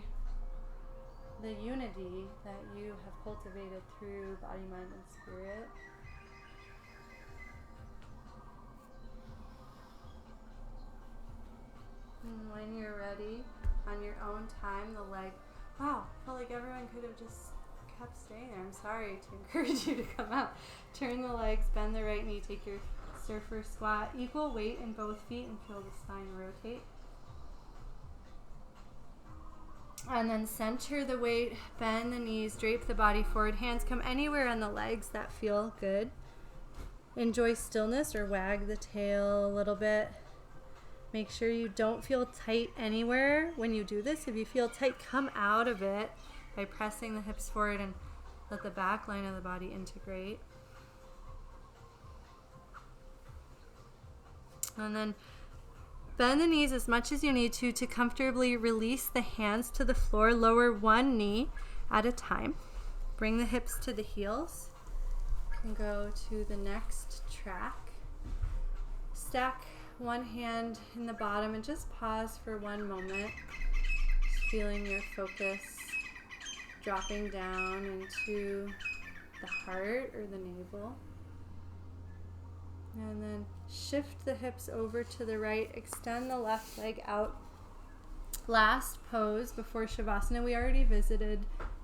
the unity that you have cultivated through body, mind, and spirit. And when you're ready, on your own time, the leg, wow, felt like everyone could have just kept staying there. I'm sorry to encourage you to come out. Turn the legs, bend the right knee, take your surfer squat, equal weight in both feet and feel the spine rotate. And then center the weight, bend the knees, drape the body forward. Hands come anywhere on the legs that feel good. Enjoy stillness or wag the tail a little bit. Make sure you don't feel tight anywhere when you do this. If you feel tight, come out of it by pressing the hips forward and let the back line of the body integrate. And then bend the knees as much as you need to comfortably release the hands to the floor. Lower one knee at a time. Bring the hips to the heels. You can go to the next track. Stack one hand in the bottom and just pause for one moment. Just feeling your focus dropping down into the heart or the navel. And then shift the hips over to the right. Extend the left leg out. Last pose before Shavasana. We already visited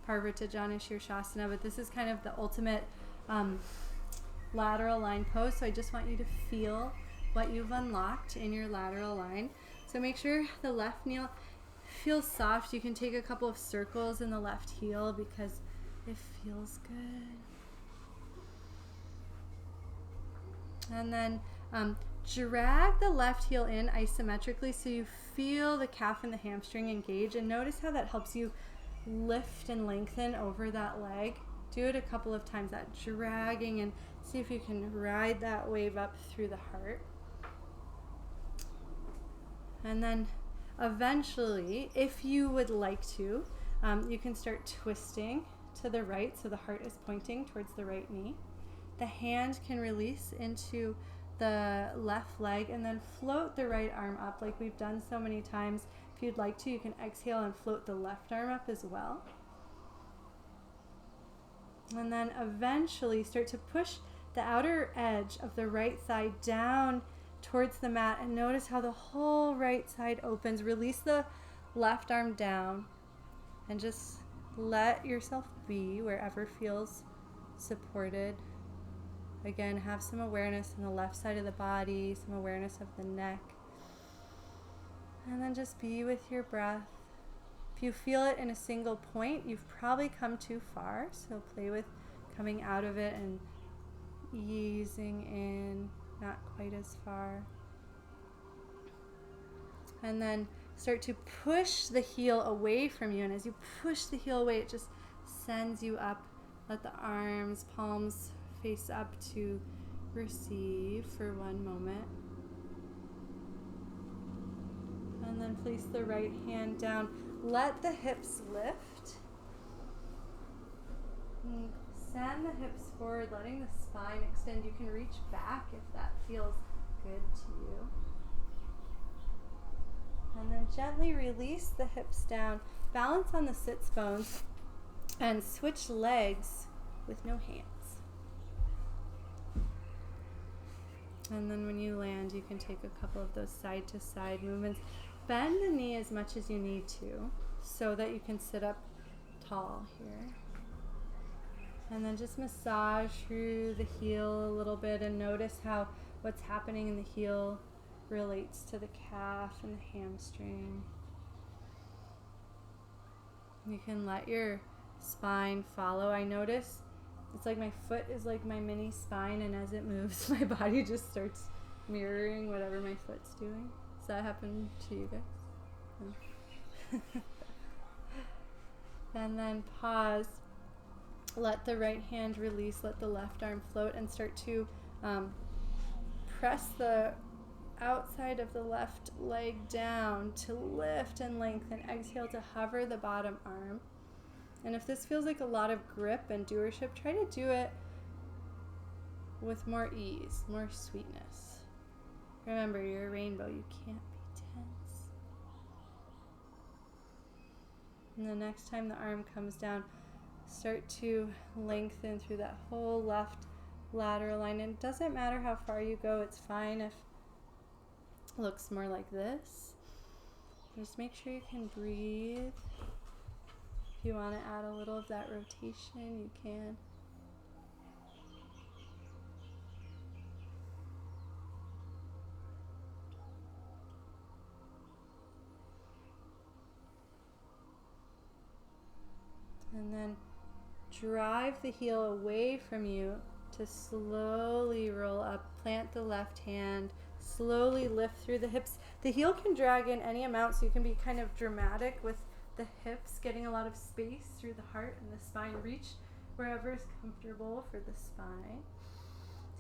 Parvattajana Shirshasana, but this is kind of the ultimate lateral line pose. So I just want you to feel what you've unlocked in your lateral line. So make sure the left knee feels soft. You can take a couple of circles in the left heel because it feels good. And then drag the left heel in isometrically so you feel the calf and the hamstring engage, and notice how that helps you lift and lengthen over that leg. Do it a couple of times, that dragging, and see if you can ride that wave up through the heart. And then eventually, if you would like to, you can start twisting to the right so the heart is pointing towards the right knee. The hand can release into the left leg, and then float the right arm up like we've done so many times. If you'd like to, you can exhale and float the left arm up as well. And then eventually start to push the outer edge of the right thigh down towards the mat, and notice how the whole right side opens. Release the left arm down and just let yourself be wherever feels supported. Again, have some awareness in the left side of the body, some awareness of the neck. And then just be with your breath. If you feel it in a single point, you've probably come too far. So play with coming out of it and easing in, not quite as far. And then start to push the heel away from you. And as you push the heel away, it just sends you up. Let the arms, palms face up to receive for one moment. And then place the right hand down. Let the hips lift. And send the hips forward, letting the spine extend. You can reach back if that feels good to you. And then gently release the hips down. Balance on the sits bones and switch legs with no hands. And then when you land, you can take a couple of those side to side movements. Bend the knee as much as you need to so that you can sit up tall here. And then just massage through the heel a little bit and notice how what's happening in the heel relates to the calf and the hamstring. You can let your spine follow. I notice it's like my foot is like my mini spine, and as it moves, my body just starts mirroring whatever my foot's doing. Does that happen to you guys? No. And then pause. Let the right hand release. Let the left arm float and start to press the outside of the left leg down to lift and lengthen. Exhale to hover the bottom arm. And if this feels like a lot of grip and doership, try to do it with more ease, more sweetness. Remember, you're a rainbow. You can't be tense. And the next time the arm comes down, start to lengthen through that whole left lateral line. And it doesn't matter how far you go. It's fine if it looks more like this. Just make sure you can breathe. If you want to add a little of that rotation, you can. And then drive the heel away from you to slowly roll up. Plant the left hand. Slowly lift through the hips. The heel can drag in any amount, so you can be kind of dramatic with the hips, getting a lot of space through the heart and the spine. Reach wherever is comfortable for the spine.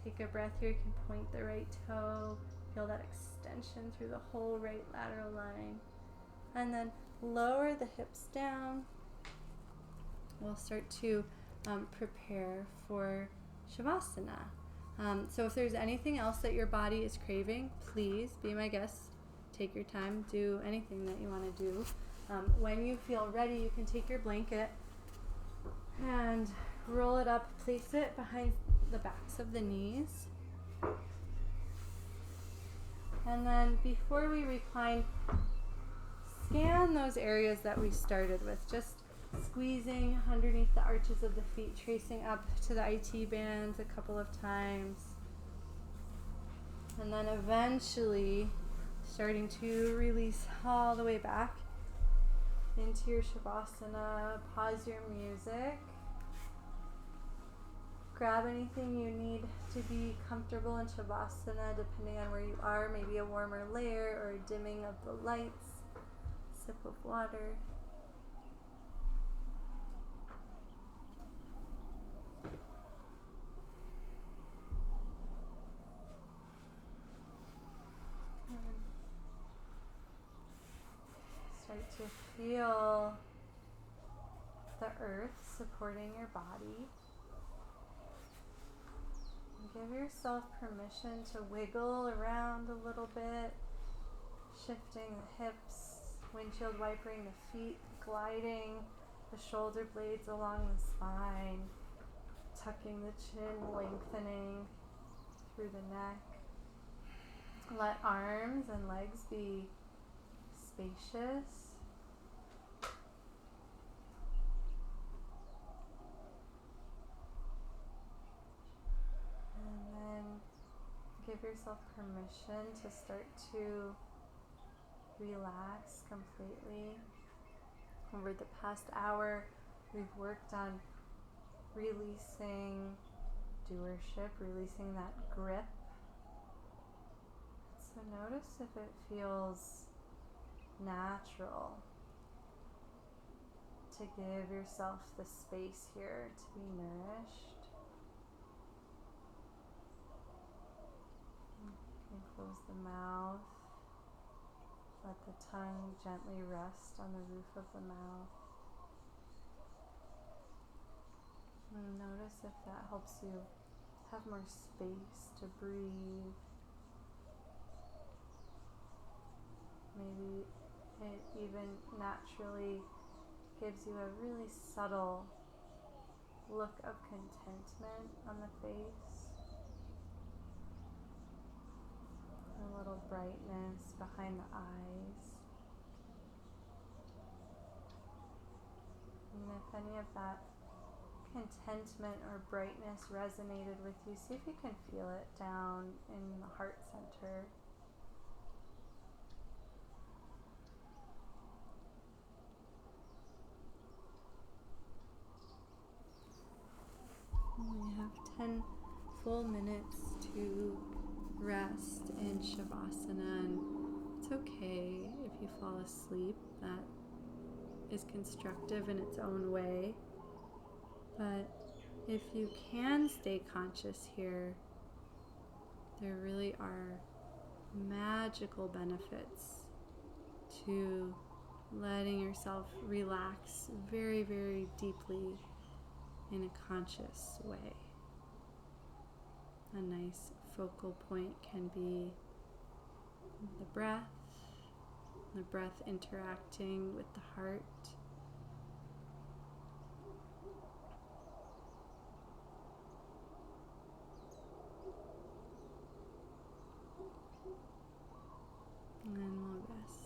Take a breath here. You can point the right toe. Feel that extension through the whole right lateral line. And then lower the hips down. We'll start to prepare for Shavasana. So if there's anything else that your body is craving, please be my guest. Take your time. Do anything that you want to do. When you feel ready, you can take your blanket and roll it up. Place it behind the backs of the knees. And then before we recline, scan those areas that we started with. Just squeezing underneath the arches of the feet, tracing up to the IT bands a couple of times. And then eventually starting to release all the way back into your Shavasana. Pause your music. Grab anything you need to be comfortable in Shavasana, depending on where you are. Maybe a warmer layer or a dimming of the lights. Sip of water. Start to feel the earth supporting your body. And Give yourself permission to wiggle around a little bit, shifting the hips, windshield wipering the feet, gliding the shoulder blades along the spine, tucking the chin, lengthening through the neck. Let arms and legs be spacious. And then give yourself permission to start to relax completely. Over the past hour, we've worked on releasing doership, releasing that grip. So notice if it feels natural to give yourself the space here to be nourished. You can close the mouth. Let the tongue gently rest on the roof of the mouth. And notice if that helps you have more space to breathe. Maybe it even naturally gives you a really subtle look of contentment on the face. A little brightness behind the eyes. And if any of that contentment or brightness resonated with you, see if you can feel it down in the heart center. We have 10 full minutes to rest in Shavasana, and it's okay if you fall asleep. That is constructive in its own way. But if you can stay conscious here, there really are magical benefits to letting yourself relax very, very deeply in a conscious way. A nice focal point can be the breath interacting with the heart. And then we'll rest.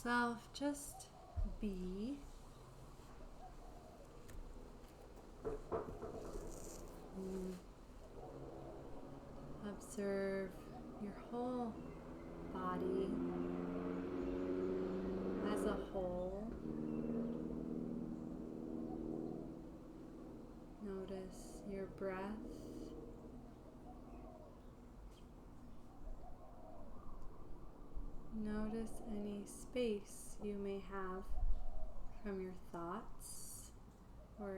yourself just be. Observe your whole body as a whole. Notice your breath. Notice any space you may have from your thoughts or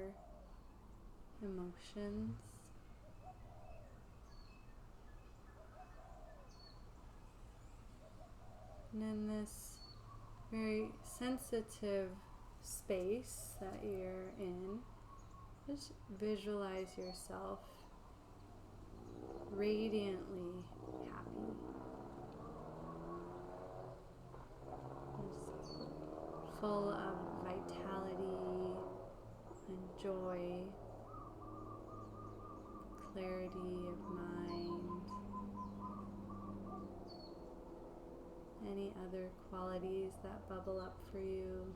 emotions. And in this very sensitive space that you're in, just visualize yourself radiantly happy. Just full of vitality and joy, clarity of mind, any other qualities that bubble up for you.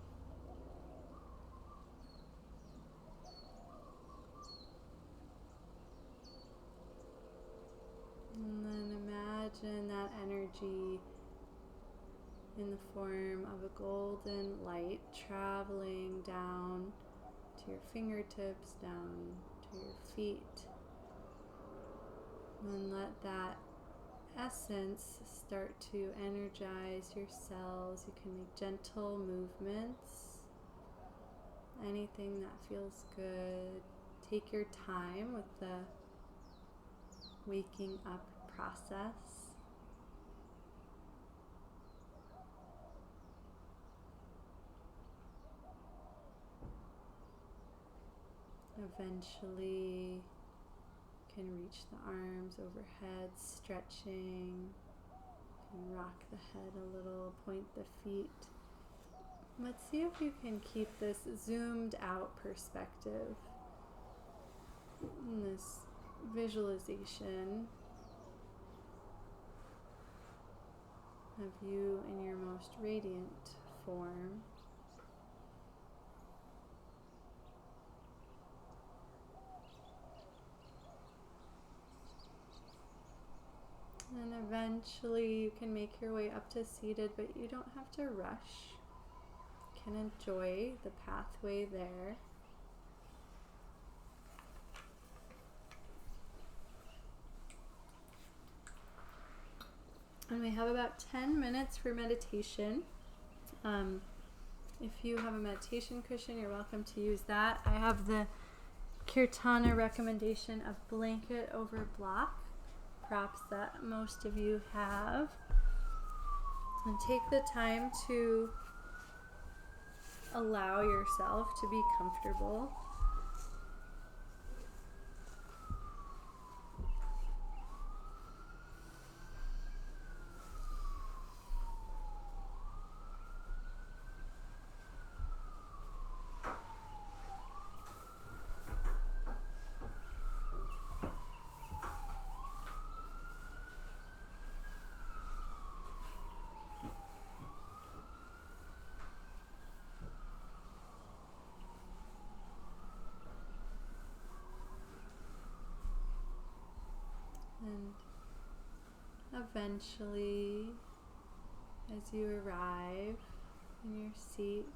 And then imagine that energy in the form of a golden light traveling down to your fingertips, down to your feet. And let that essence start to energize your cells. You can make gentle movements, anything that feels good. Take your time with the waking up process. Eventually, you can reach the arms overhead, stretching. You can rock the head a little, point the feet. Let's see if you can keep this zoomed out perspective in this visualization of you in your most radiant form. And eventually you can make your way up to seated, but you don't have to rush. You can enjoy the pathway there. And we have about 10 minutes for meditation. If you have a meditation cushion, you're welcome to use that. I have the Kirtana recommendation of blanket over block, props that most of you have. And take the time to allow yourself to be comfortable. And eventually, as you arrive in your seat,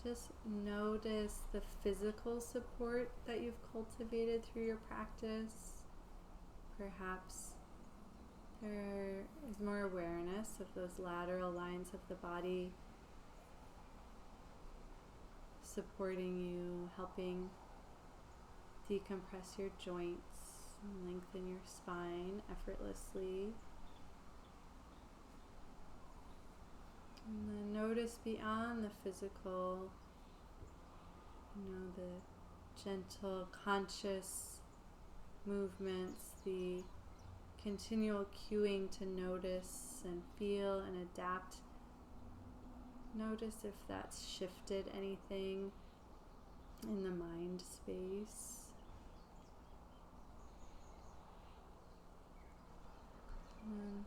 just notice the physical support that you've cultivated through your practice. Perhaps there is more awareness of those lateral lines of the body supporting you, helping decompress your joints and lengthen your spine effortlessly. And then notice beyond the physical, the gentle, conscious movements, the continual cueing to notice and feel and adapt. Notice if that's shifted anything in the mind space. And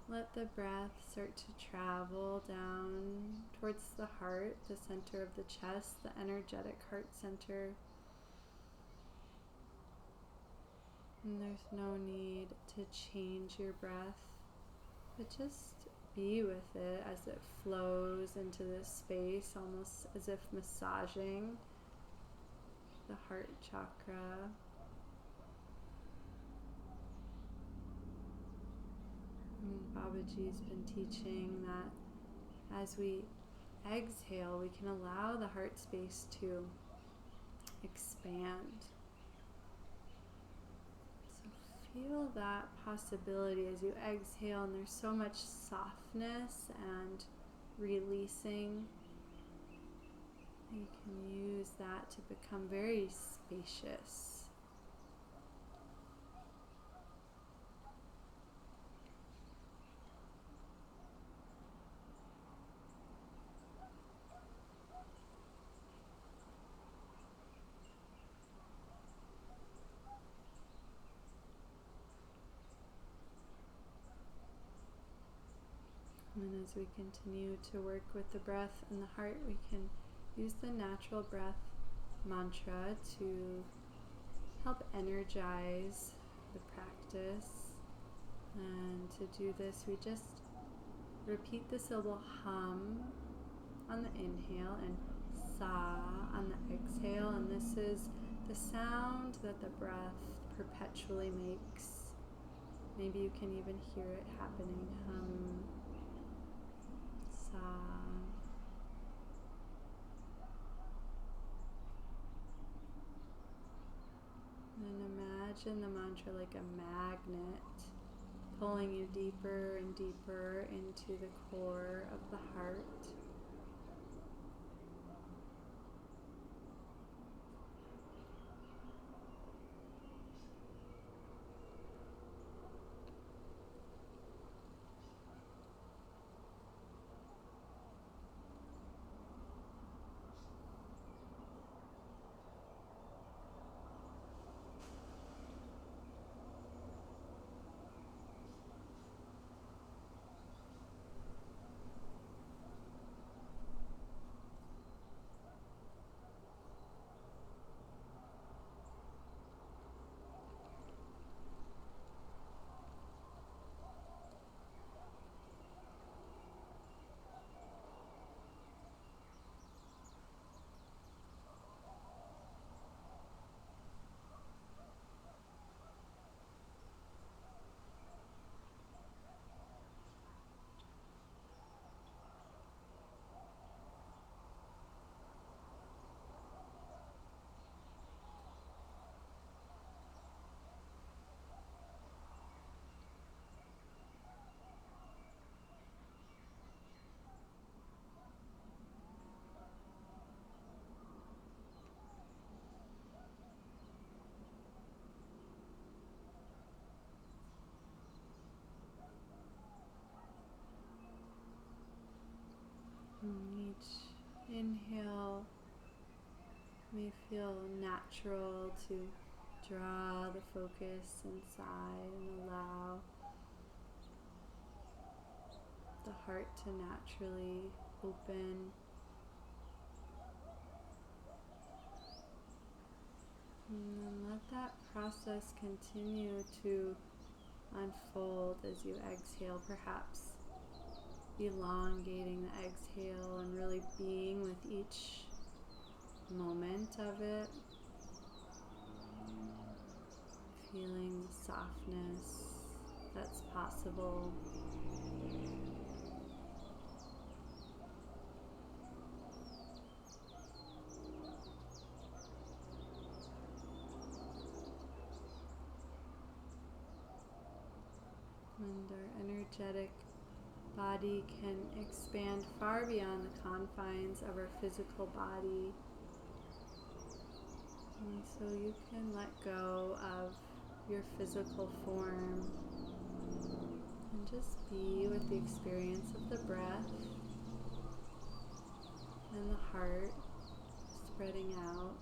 let the breath start to travel down towards the heart, the center of the chest, the energetic heart center. And there's no need to change your breath, but just be with it as it flows into this space, almost as if massaging the heart chakra. And Babaji's been teaching that as we exhale, we can allow the heart space to expand. Feel that possibility as you exhale, and there's so much softness and releasing. You can use that to become very spacious. And as we continue to work with the breath and the heart, we can use the natural breath mantra to help energize the practice. And to do this, we just repeat the syllable hum on the inhale and sa on the exhale. And this is the sound that the breath perpetually makes. Maybe you can even hear it happening. Hum. And imagine the mantra like a magnet pulling you deeper and deeper into the core of the heart. Each inhale may feel natural to draw the focus inside and allow the heart to naturally open. And then let that process continue to unfold as you exhale, perhaps elongating the exhale and really being with each moment of it, feeling the softness that's possible. And our energetic body can expand far beyond the confines of our physical body. And so you can let go of your physical form and just be with the experience of the breath and the heart spreading out.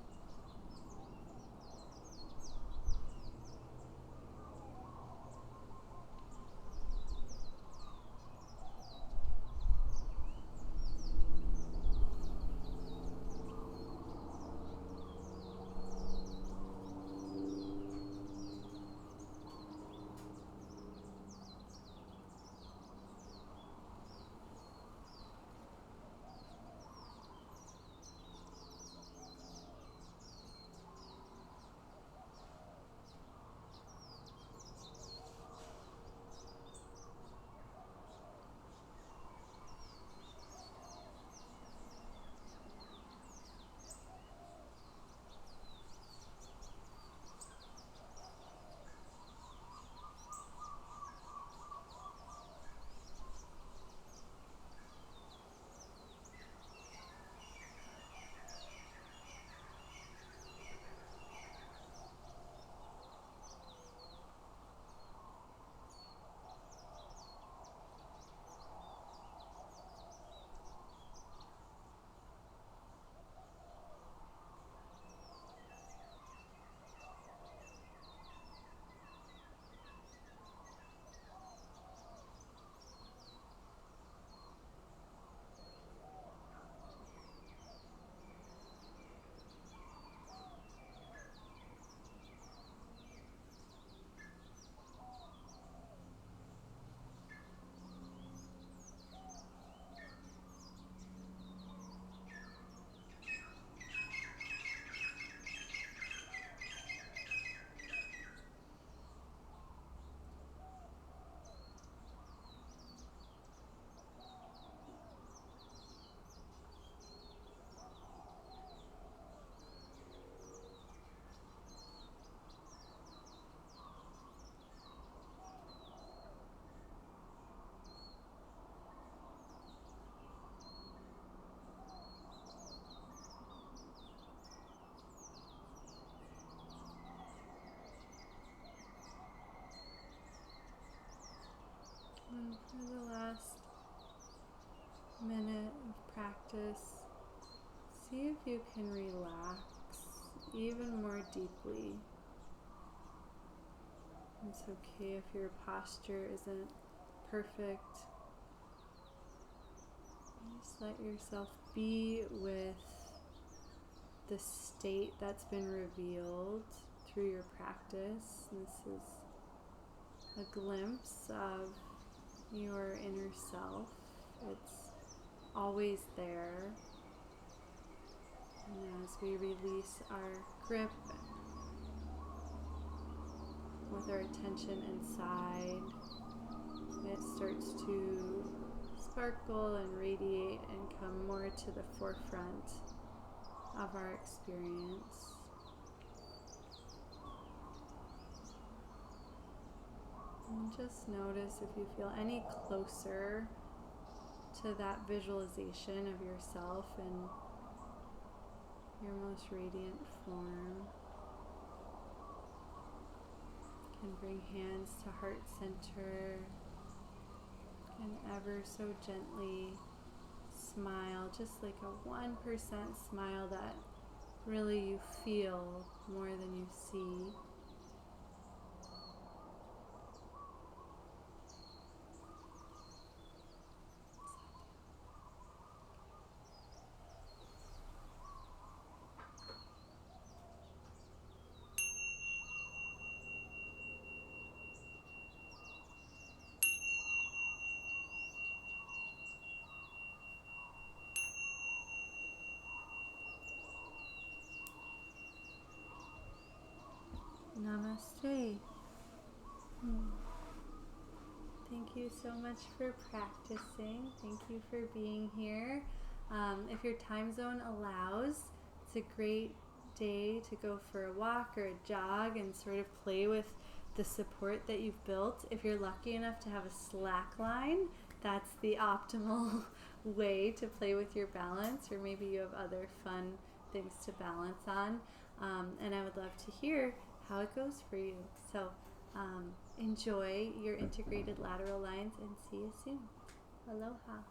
see if you can relax even more deeply. It's okay if your posture isn't perfect. Just let yourself be with the state that's been revealed through your practice. This is a glimpse of your inner self. It's always there. And as we release our grip with our attention inside, it starts to sparkle and radiate and come more to the forefront of our experience. And just notice if you feel any closer to that visualization of yourself in your most radiant form. You can bring hands to heart center and ever so gently smile, just like a 1% smile that really you feel more than you see. Namaste. Thank you so much for practicing. Thank you for being here. If your time zone allows, it's a great day to go for a walk or a jog and sort of play with the support that you've built. If you're lucky enough to have a slack line, that's the optimal way to play with your balance, or maybe you have other fun things to balance on. And I would love to hear how it goes for you. So enjoy your integrated lateral lines and see you soon. Aloha.